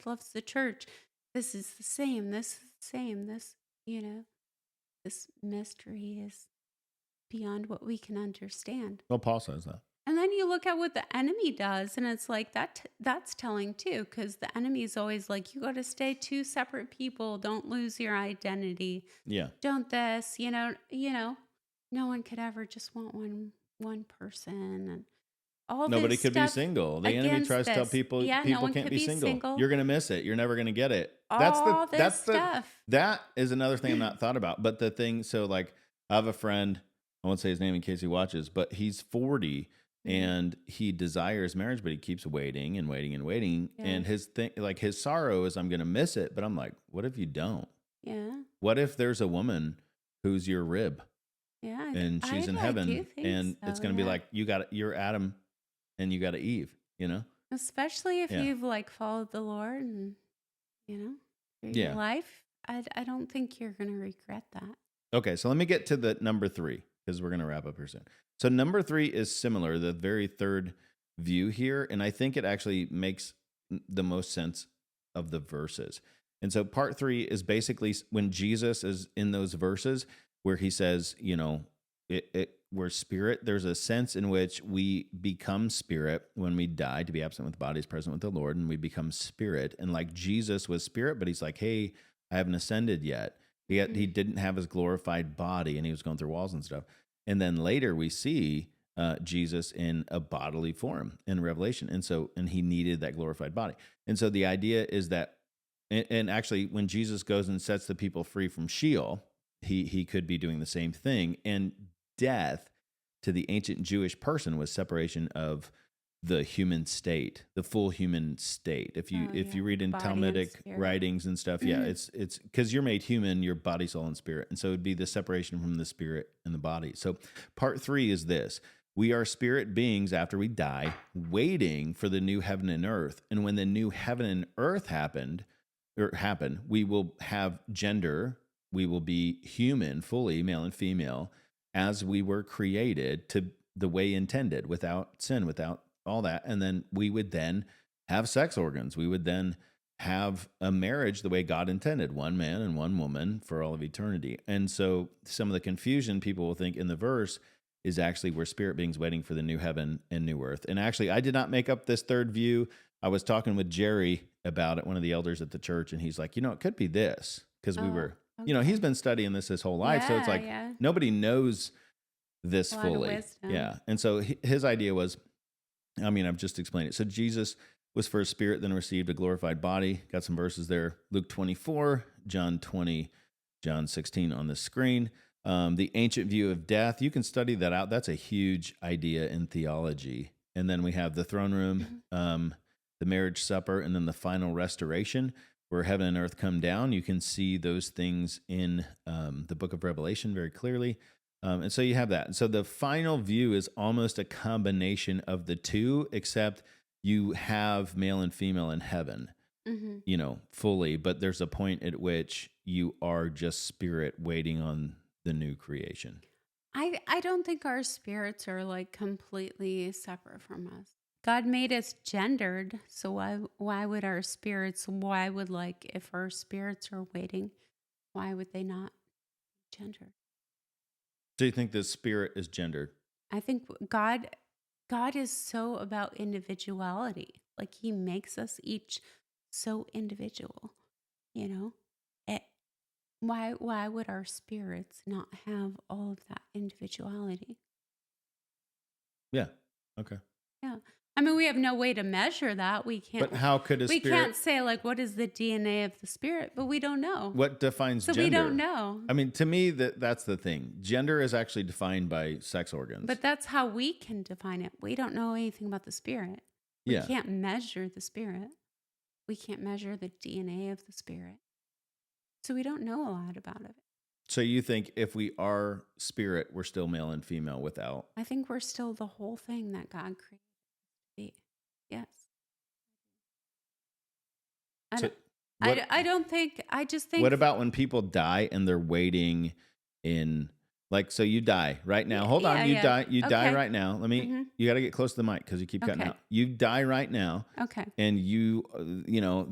loves the church, this is the same. This is the same. This mystery is beyond what we can understand. Well, Paul says that. And then you look at what the enemy does, and it's like that's telling too, because the enemy is always like, you got to stay two separate people. Don't lose your identity. Yeah. Don't this, no one could ever just want one person, and all Nobody this could be stuff single. The enemy against tries to tell this. people Yeah, no people one can't could be be single. single. You're gonna miss it. You're never gonna get it. All this stuff. That is another thing I'm not thought about. But the thing, so like I have a friend, I won't say his name in case he watches, but he's 40 and he desires marriage, but he keeps waiting and waiting and waiting. Yeah. And his thing, like his sorrow is, I'm gonna miss it. But I'm like, what if you don't? Yeah. What if there's a woman who's your rib? Yeah. And she's in heaven, and so, it's gonna be like, you're Adam and you got Eve, especially if you've like followed the Lord and through your life. I don't think you're gonna regret that. Okay, so let me get to the number 3 because we're gonna wrap up here soon. So number 3 is similar, the very third view here, and I think it actually makes the most sense of the verses. And so part 3 is basically when Jesus is in those verses where He says, we're spirit. There's a sense in which we become spirit when we die. To be absent with the body is present with the Lord, and we become spirit. And like Jesus was spirit, but He's like, hey, I haven't ascended yet. He didn't have His glorified body, and He was going through walls and stuff. And then later we see Jesus in a bodily form in Revelation. And He needed that glorified body. And so the idea is that, and actually when Jesus goes and sets the people free from Sheol, he could be doing the same thing. And death to the ancient Jewish person was separation of the human state, the full human state. If you read in body Talmudic writings and stuff, it's because you're made human, your body, soul, and spirit. And so it'd be the separation from the spirit and the body. So part 3 is this. We are spirit beings after we die, waiting for the new heaven and earth. And when the new heaven and earth happen, we will have gender. We will be human, fully male and female, as we were created to the way intended, without sin, without all that. And then we would then have sex organs. We would then have a marriage the way God intended, one man and one woman for all of eternity. And so some of the confusion people will think in the verse is actually we're spirit beings waiting for the new heaven and new earth. And actually, I did not make up this third view. I was talking with Jerry about it, one of the elders at the church, and he's like, it could be this, because we were, he's been studying this his whole life. So it's like nobody knows this fully. Yeah. And so his idea was, I've just explained it. So Jesus was first spirit, then received a glorified body. Got some verses there. Luke 24, John 20, John 16 on the screen. The ancient view of death, you can study that out. That's a huge idea in theology. And then we have the throne room, the marriage supper, and then the final restoration, where heaven and earth come down. You can see those things in the book of Revelation very clearly. And so you have that. And so the final view is almost a combination of the two, except you have male and female in heaven, fully. But there's a point at which you are just spirit waiting on the new creation. I don't think our spirits are like completely separate from us. God made us gendered, so why would our spirits, why would, like, if our spirits are waiting, why would they not be gendered? Do you think the spirit is gendered? I think God is so about individuality. Like, he makes us each so individual, you know? Eh, why would our spirits not have all of that individuality? Yeah. Okay. Yeah. I mean, we have no way to measure that. But how could a We spirit, can't say like what is the DNA of the spirit, but we don't know. what defines So gender? we don't know. I mean, to me, that's the thing. Gender is actually defined by sex organs. But that's how we can define it. We don't know anything about the spirit. We Yeah. can't measure the spirit. We can't measure the DNA of the spirit. So we don't know a lot about it. So you think if we are spirit, we're still male and female without? I think we're still the whole thing that God created to be. Yes. I So don't, what I don't think, I just think. what about when people die and they're waiting in, like, so you die right now. Hold on, you die Okay. right now. Let me Mhm. you got to get close to the mic cuz you keep cutting Okay. out. You die right now. Okay. And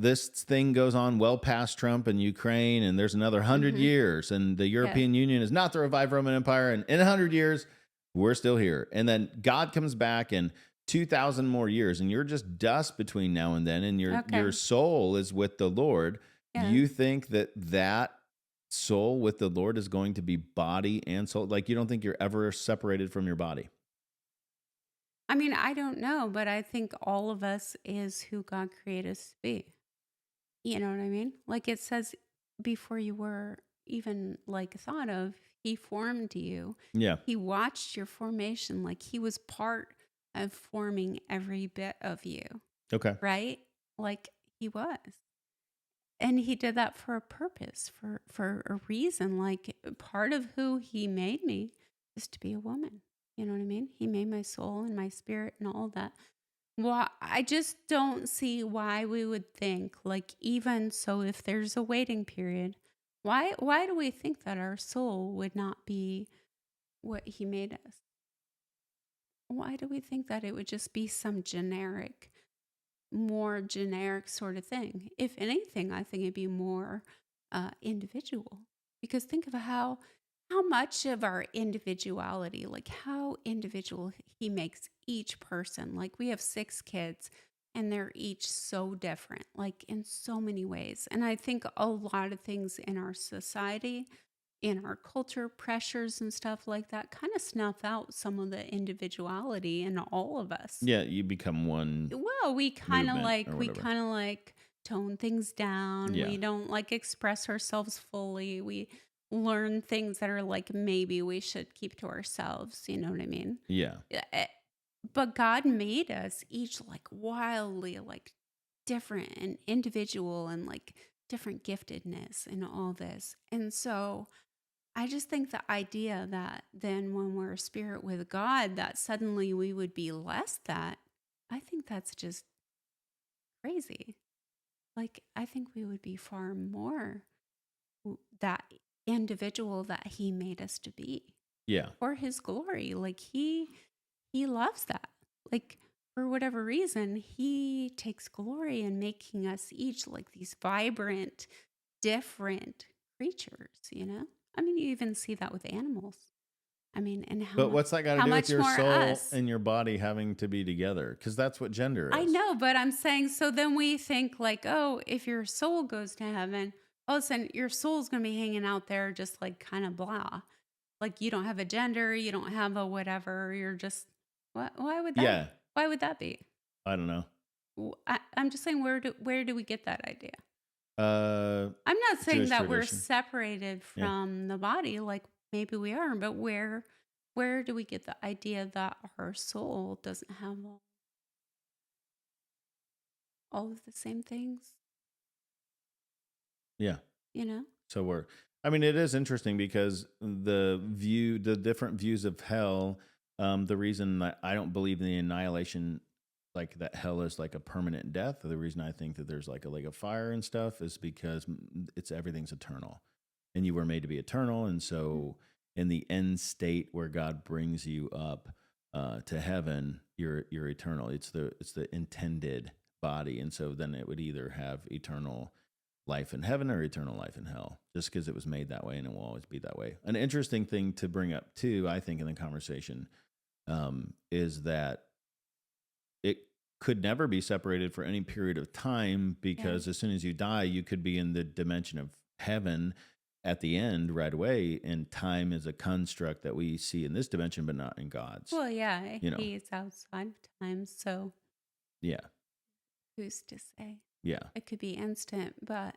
this thing goes on well past Trump and Ukraine, and there's another 100 Mhm. years, and the European Union is not the revived Roman Empire, and in 100 years, we're still here. And then God comes back in 2,000 more years, and you're just dust between now and then, and your Okay. soul is with the Lord. Yeah. You think that soul with the Lord is going to be body and soul? Like, you don't think you're ever separated from your body? I mean, I don't know, but I think all of us is who God created us to be. You know what I mean? Like it says, before you were even like thought of, he formed you. Yeah. He watched your formation. Like he was part of forming every bit of you, Okay. right? Like he was. And he did that for a purpose, for a reason. Like part of who he made me is to be a woman. You know what I mean? He made my soul and my spirit and all that. Well, I just don't see why we would think, like, even so, if there's a waiting period, why do we think that our soul would not be what he made us? Why do we think that it would just be some generic, more generic sort of thing? If anything, I think it'd be more individual. Because think of how much of our individuality, like how individual he makes each person. Like we have 6 kids and they're each so different, like in so many ways. And I think a lot of things in our society, in our culture, pressures and stuff like that kind of snuff out some of the individuality in all of us. Yeah, you become one. Well, we kind of movement or we whatever. kind of like tone things down. Yeah. We don't like express ourselves fully. We learn things that are like maybe we should keep to ourselves. You know what I mean? Yeah. But God made us each like wildly like different and individual and like different giftedness and all this. And so I just think the idea that then when we're a spirit with God, that suddenly we would be less that, I think that's just crazy. Like, I think we would be far more that individual that he made us to be Yeah. for his glory. Like he loves that. Like for whatever reason, he takes glory in making us each like these vibrant, different creatures, you know? I mean, you even see that with animals. I mean, and But what's that got to how do with much your more soul us? and your body having to be together? Because that's what gender is. I know, but I'm saying, so then we think like, oh, if your soul goes to heaven, all of a sudden your soul's going to be hanging out there just like kind of blah. Like you don't have a gender, you don't have a whatever, you're just, what? Why would that? Yeah. Why would that be? I don't know. I'm just saying, where do we get that idea? Uh, I'm not saying Jewish that we're tradition. separated Yeah. from the body, like maybe we are, but where do we get the idea that our soul doesn't have all of the same things? Yeah. You know? So I mean, it is interesting because the different views of hell, the reason that I don't believe in the annihilation, like that hell is like a permanent death, the reason I think that there's like a lake of fire and stuff is because everything's eternal and you were made to be eternal. And so in the end state where God brings you up to heaven, you're eternal. It's the intended body, and so then it would either have eternal life in heaven or eternal life in hell, just because it was made that way and it will always be that way. An interesting thing to bring up too, I think, in the conversation is that it could never be separated for any period of time, because as soon as you die, you could be in the dimension of heaven at the end right away, and time is a construct that we see in this dimension but not in God's. Well, yeah, You know. he's outside of time, so Yeah. who's to say? Yeah. It could be instant, but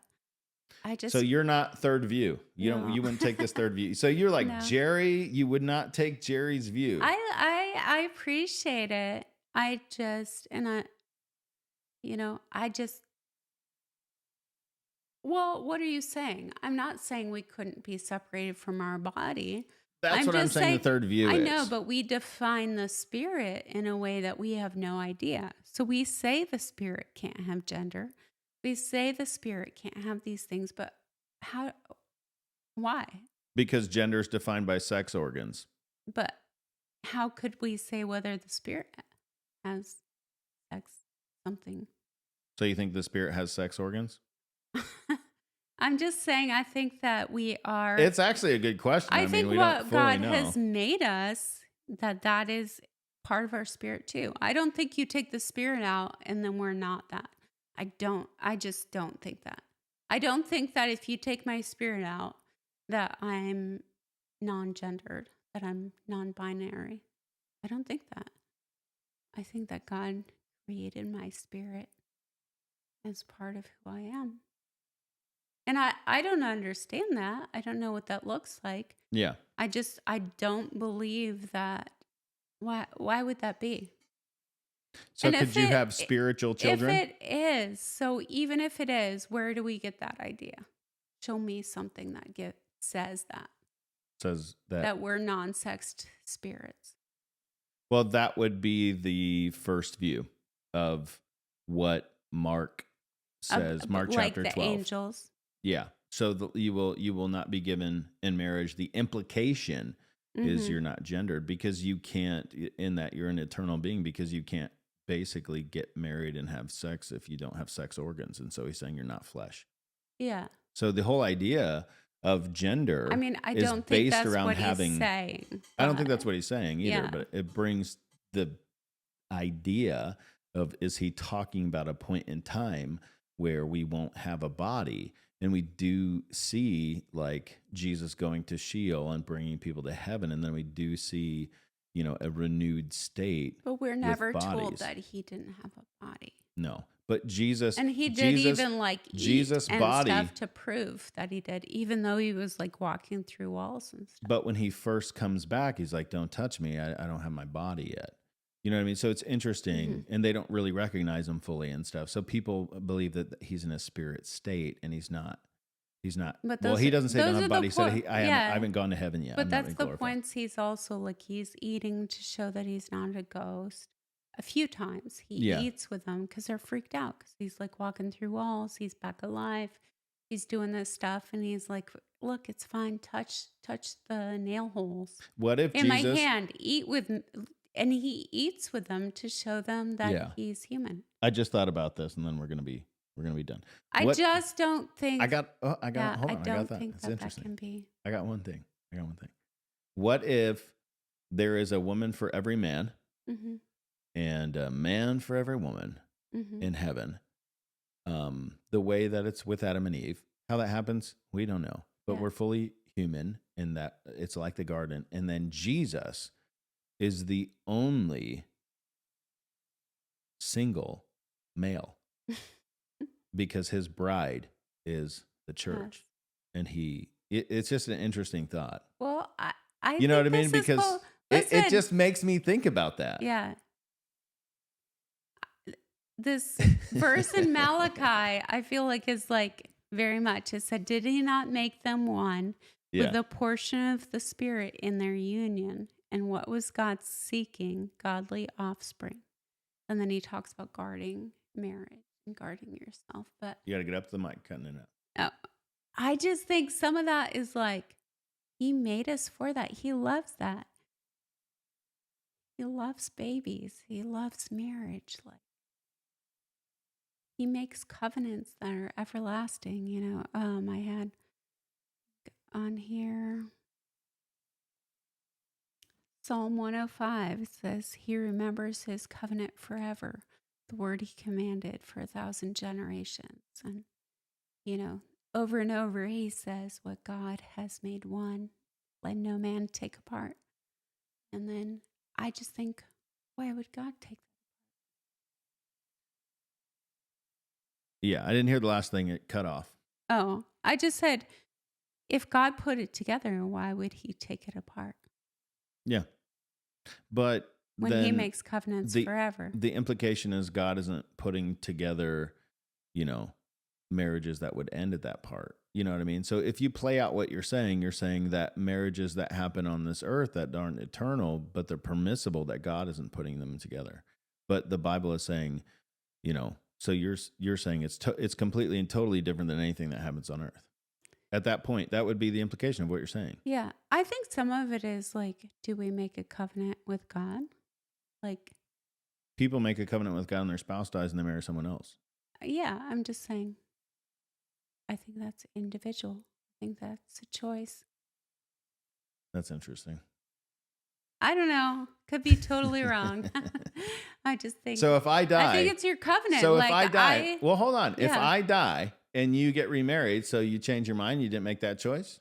I just So you're not third view. No. You wouldn't take this third view. So you're like No. Jerry, you would not take Jerry's view. I appreciate it. I just well, what are you saying? I'm not saying we couldn't be separated from our body. That's what I'm just saying the third view I is. know, but we define the spirit in a way that we have no idea. So we say the spirit can't have gender. We say the spirit can't have these things, but why? Because gender is defined by sex organs. But how could we say whether the spirit has sex something? So you think the spirit has sex organs? I'm just saying, I think that we are. It's actually a good question. I think we what don't fully God know. has made us, that is part of our spirit too. I don't think you take the spirit out and then we're not that. I just don't think that. I don't think that if you take my spirit out, that I'm non-gendered, that I'm non-binary. I don't think that. I think that God created my spirit as part of who I am. And I don't understand that. I don't know what that looks like. Yeah. I don't believe that. Why would that be? So And could you have spiritual children? If it is, so even if it is, where do we get that idea? Show me something that says that. Says That we're non-sexed spirits. Well, that would be the first view of what Mark says. Mark chapter 12. Like the angels. Yeah. So you will not be given in marriage. The implication is you're not gendered, because you can't, in that you're an eternal being, because you can't basically get married and have sex if you don't have sex organs. And so he's saying you're not flesh. Yeah. So the whole idea of gender, I mean, I is don't think based that's around what having, he's saying. I don't think that's what he's saying either, Yeah. but it brings the idea of, is he talking about a point in time where we won't have a body? And we do see like Jesus going to Sheol and bringing people to heaven. And then we do see, a renewed state. But we're never told bodies. that he didn't have a body. No, but Jesus. And he did even like eat Jesus' and body, stuff to prove that he did, even though he was like walking through walls and stuff. But when he first comes back, he's like, don't touch me. I don't have my body yet. You know what I mean? So it's interesting, and they don't really recognize him fully and stuff. So people believe that he's in a spirit state, and he's not. He's not. But Well, he doesn't say don't have a body. He said I yeah. haven't gone to heaven yet. But I'm not that's been the glorified. points. He's also like, he's eating to show that he's not a ghost. A few times he eats with them because they're freaked out, because he's like walking through walls. He's back alive. He's doing this stuff, and he's like, look, it's fine. Touch the nail holes. What if in Jesus, my hand, and he eats with them to show them that he's human. I just thought about this, and then we're gonna be done. I just don't think. I got. Hold on. I got don't that. think It's that interesting. can be. I got one thing. What if there is a woman for every man, and a man for every woman in heaven? The way that it's with Adam and Eve, how that happens, we don't know. But we're fully human in that it's like the garden. And then Jesus is the only single male because his bride is the church. And it's just an interesting thought. Well, I you know think what I mean? Because it just makes me think about that. Yeah. This verse in Malachi, I feel like is like very much, it said, did he not make them one with a portion of the Spirit in their union? And what was God seeking? Godly offspring. And then he talks about guarding marriage and guarding yourself. But you got to get up to the mic, cutting it out. I just think some of that is like, He made us for that. He loves that. He loves babies. He loves marriage. Like he makes covenants that are everlasting. I had on here Psalm 105 says he remembers his covenant forever, the word he commanded for 1,000 generations. And, you know, over and over he says, what God has made one, let no man take apart. And then I just think, why would God take Yeah, I didn't hear the last thing. It cut off. that? Oh, I just said, if God put it together, why would he take it apart? Yeah. But When then he makes covenants forever. The implication is God isn't putting together, marriages that would end at that part. You know what I mean? So if you play out what you're saying that marriages that happen on this earth that aren't eternal, but they're permissible, that God isn't putting them together. But the Bible is saying, so you're saying it's completely and totally different than anything that happens on earth. At that point, that would be the implication of what you're saying. Yeah, I think some of it is like, do we make a covenant with God? Like, people make a covenant with God and their spouse dies and they marry someone else. Yeah, I'm just saying. I think that's individual. I think that's a choice. That's interesting. I don't know. Could be totally wrong. I just think. So if I die, I think it's your covenant. So if I die, well, hold on. Yeah. If I die and you get remarried, so you change your mind, you didn't make that choice?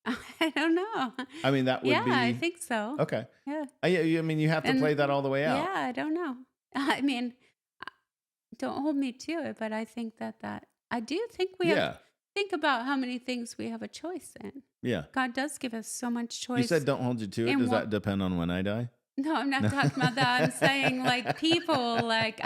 I don't know. I mean, that would be. Yeah, I think so. Okay. Yeah. I mean, you have to play that all the way out. Yeah, I don't know. I mean, don't hold me to it, but I think that I do think we have. Think about how many things we have a choice in. Yeah. God does give us so much choice. You said don't hold you to it. Does that depend on when I die? No, I'm not talking about that. I'm saying like people, like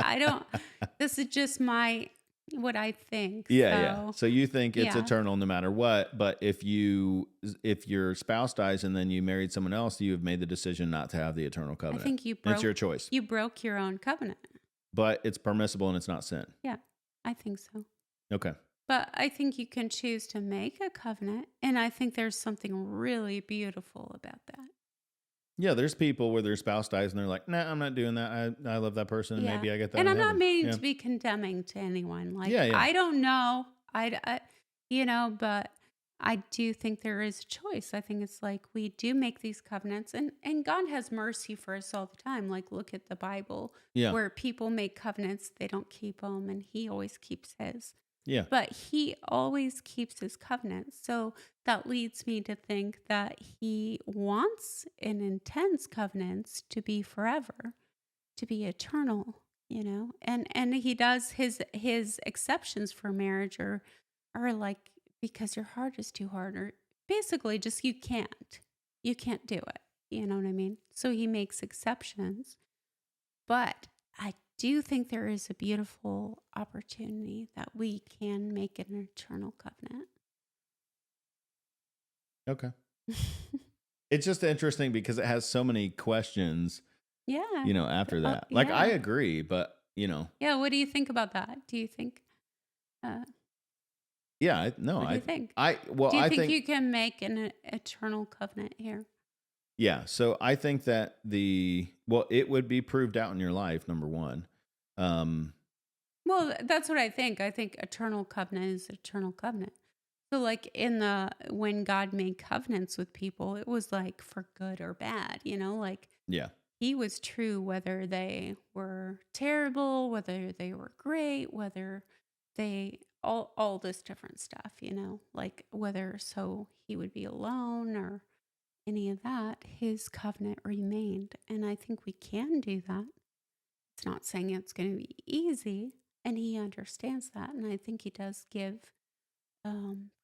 this is just what I think. Yeah. So you think it's eternal no matter what, but if your spouse dies and then you married someone else, you have made the decision not to have the eternal covenant. I think it's your choice. You broke your own covenant. But it's permissible and it's not sin. Yeah, I think so. Okay. But I think you can choose to make a covenant, and I think there's something really beautiful about that. Yeah, there's people where their spouse dies and they're like, nah, I'm not doing that. I love that person. And maybe I get that. And I'm not meaning to be condemning to anyone. Like, I don't know. But I do think there is a choice. I think it's like we do make these covenants, and God has mercy for us all the time. Like, look at the Bible where people make covenants, they don't keep them, and he always keeps his. Yeah. But he always keeps his covenants. So that leads me to think that he wants and intends covenants to be forever, to be eternal, and he does his exceptions for marriage are like, because your heart is too hard, or basically just you can't do it. You know what I mean? So he makes exceptions. But I do think there is a beautiful opportunity that we can make an eternal covenant. Okay. It's just interesting because it has so many questions. Yeah. After that. Like, I agree, but, Yeah, what do you think about that? Do you think... Yeah, no. What do you think? Do you think you can make an eternal covenant here? Yeah, so I think that it would be proved out in your life, number one. Well, that's what I think. I think eternal covenant is eternal covenant. So like when God made covenants with people, it was like for good or bad, like he was true whether they were terrible, whether they were great, whether they all this different stuff, like whether so he would be alone or any of that, his covenant remained. And I think we can do that. It's not saying it's going to be easy, and he understands that. And I think he does give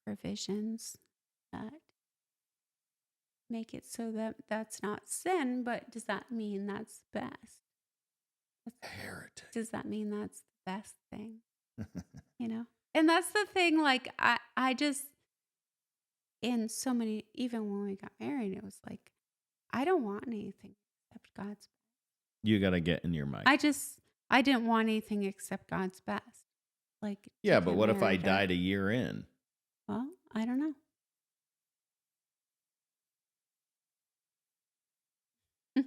provisions that make it so that that's not sin, but does that mean that's best? Heretic. Does that mean that's the best thing? And that's the thing, like, I just, in so many, even when we got married, it was like, I don't want anything except God's best. You got to get in your mic. I didn't want anything except God's best. Like, yeah, but what if I died a year in? Well, I don't know.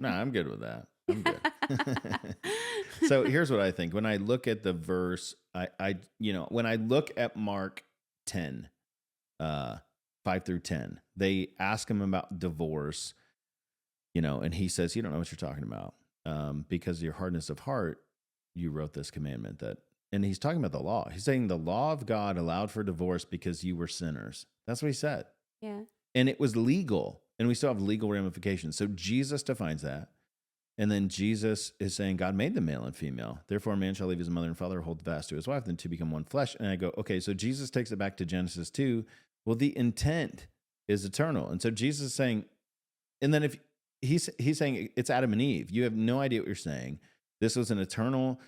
No, I'm good with that. I'm good. So here's what I think. When I look at the verse, when I look at Mark 10, uh, 5 through 10, they ask him about divorce, and he says, you don't know what you're talking about. Because of your hardness of heart, you wrote this commandment and he's talking about the law. He's saying the law of God allowed for divorce because you were sinners. That's what he said. Yeah. And it was legal, and we still have legal ramifications. So Jesus defines that. And then Jesus is saying God made them male and female. Therefore, a man shall leave his mother and father, hold fast to his wife, then two become one flesh. And I go, okay, so Jesus takes it back to Genesis 2. Well, the intent is eternal. And so Jesus is saying, and then if he's saying it's Adam and Eve, you have no idea what you're saying. This was an eternal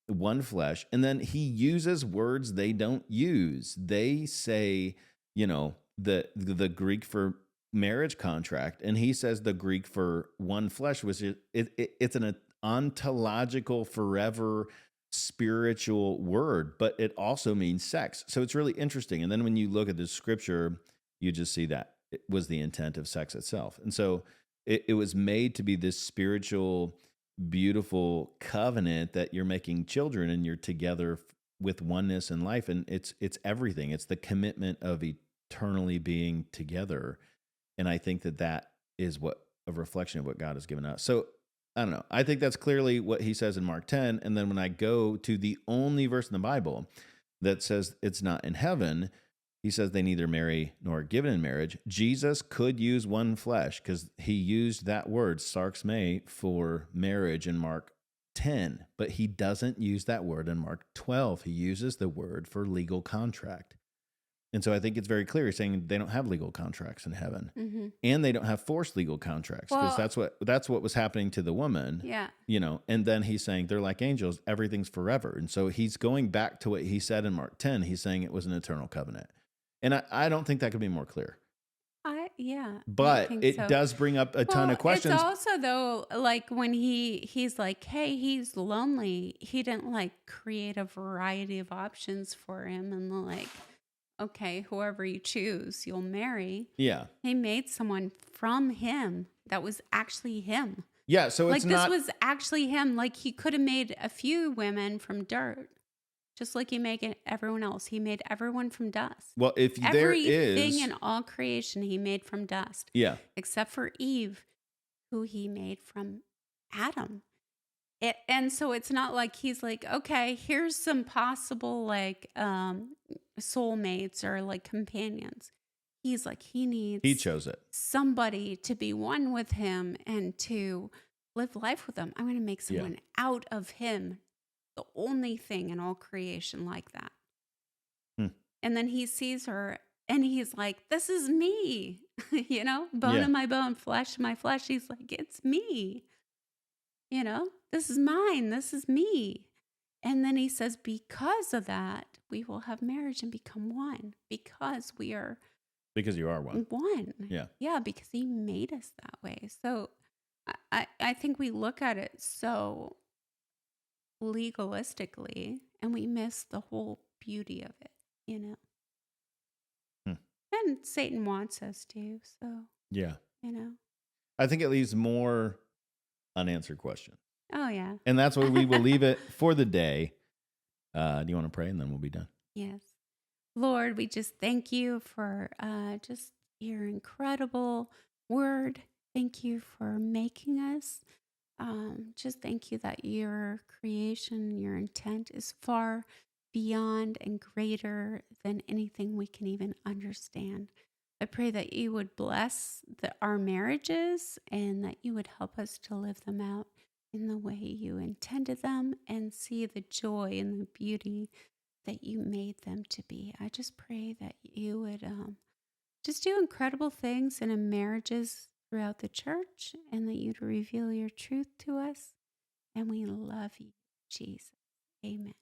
one flesh. And then he uses words they don't use. They say, the Greek for marriage contract, and he says the Greek for one flesh, which it's an ontological, forever spiritual word, but it also means sex. So it's really interesting. And then when you look at the scripture, you just see that it was the intent of sex itself. And so it was made to be this spiritual, beautiful covenant that you're making children and you're together with oneness in life. And it's everything. It's the commitment of eternally being together. And I think that is a reflection of what God has given us. So I don't know. I think that's clearly what he says in Mark 10. And then when I go to the only verse in the Bible that says it's not in heaven, he says they neither marry nor are given in marriage. Jesus could use one flesh because he used that word, sarx for marriage in Mark 10, but he doesn't use that word in Mark 12. He uses the word for legal contract. And so I think it's very clear. He's saying they don't have legal contracts in heaven, and they don't have forced legal contracts because that's what was happening to the woman. Yeah. And then he's saying they're like angels. Everything's forever. And so he's going back to what he said in Mark 10. He's saying it was an eternal covenant. And I don't think that could be more clear. But it does bring up a ton of questions. It's also, though, like when he's like, hey, he's lonely. He didn't like create a variety of options for him and like, okay, whoever you choose, you'll marry. Yeah. He made someone from him that was actually him. Yeah. So it's like this was actually him. Like he could have made a few women from dirt. Just like he made everyone else. He made everyone from dust. Well, if there is... Everything in all creation he made from dust. Yeah. Except for Eve, who he made from Adam. And so it's not like he's like, okay, here's some possible like soulmates or like companions. He's like, he chose it. Somebody to be one with him and to live life with him. I'm going to make someone out of him. The only thing in all creation like that. And then he sees her and he's like, this is me, bone of my bone, flesh of my flesh. He's like, it's me, this is mine. This is me. And then he says, because of that, we will have marriage and become one because we are. Because you are one. One. Yeah. Yeah. Because he made us that way. So I think we look at it so legalistically and we miss the whole beauty of it, and Satan wants us to, so yeah, I think it leaves more unanswered questions. Oh yeah. And that's where we will leave it for the day. Do you want to pray and then we'll be done? Yes. Lord, we just thank you for just your incredible word. Thank you for making us. Just thank you that your creation, your intent is far beyond and greater than anything we can even understand. I pray that you would bless our marriages and that you would help us to live them out in the way you intended them and see the joy and the beauty that you made them to be. I just pray that you would just do incredible things in our marriages throughout the church and that you'd reveal your truth to us. And we love you, Jesus. Amen.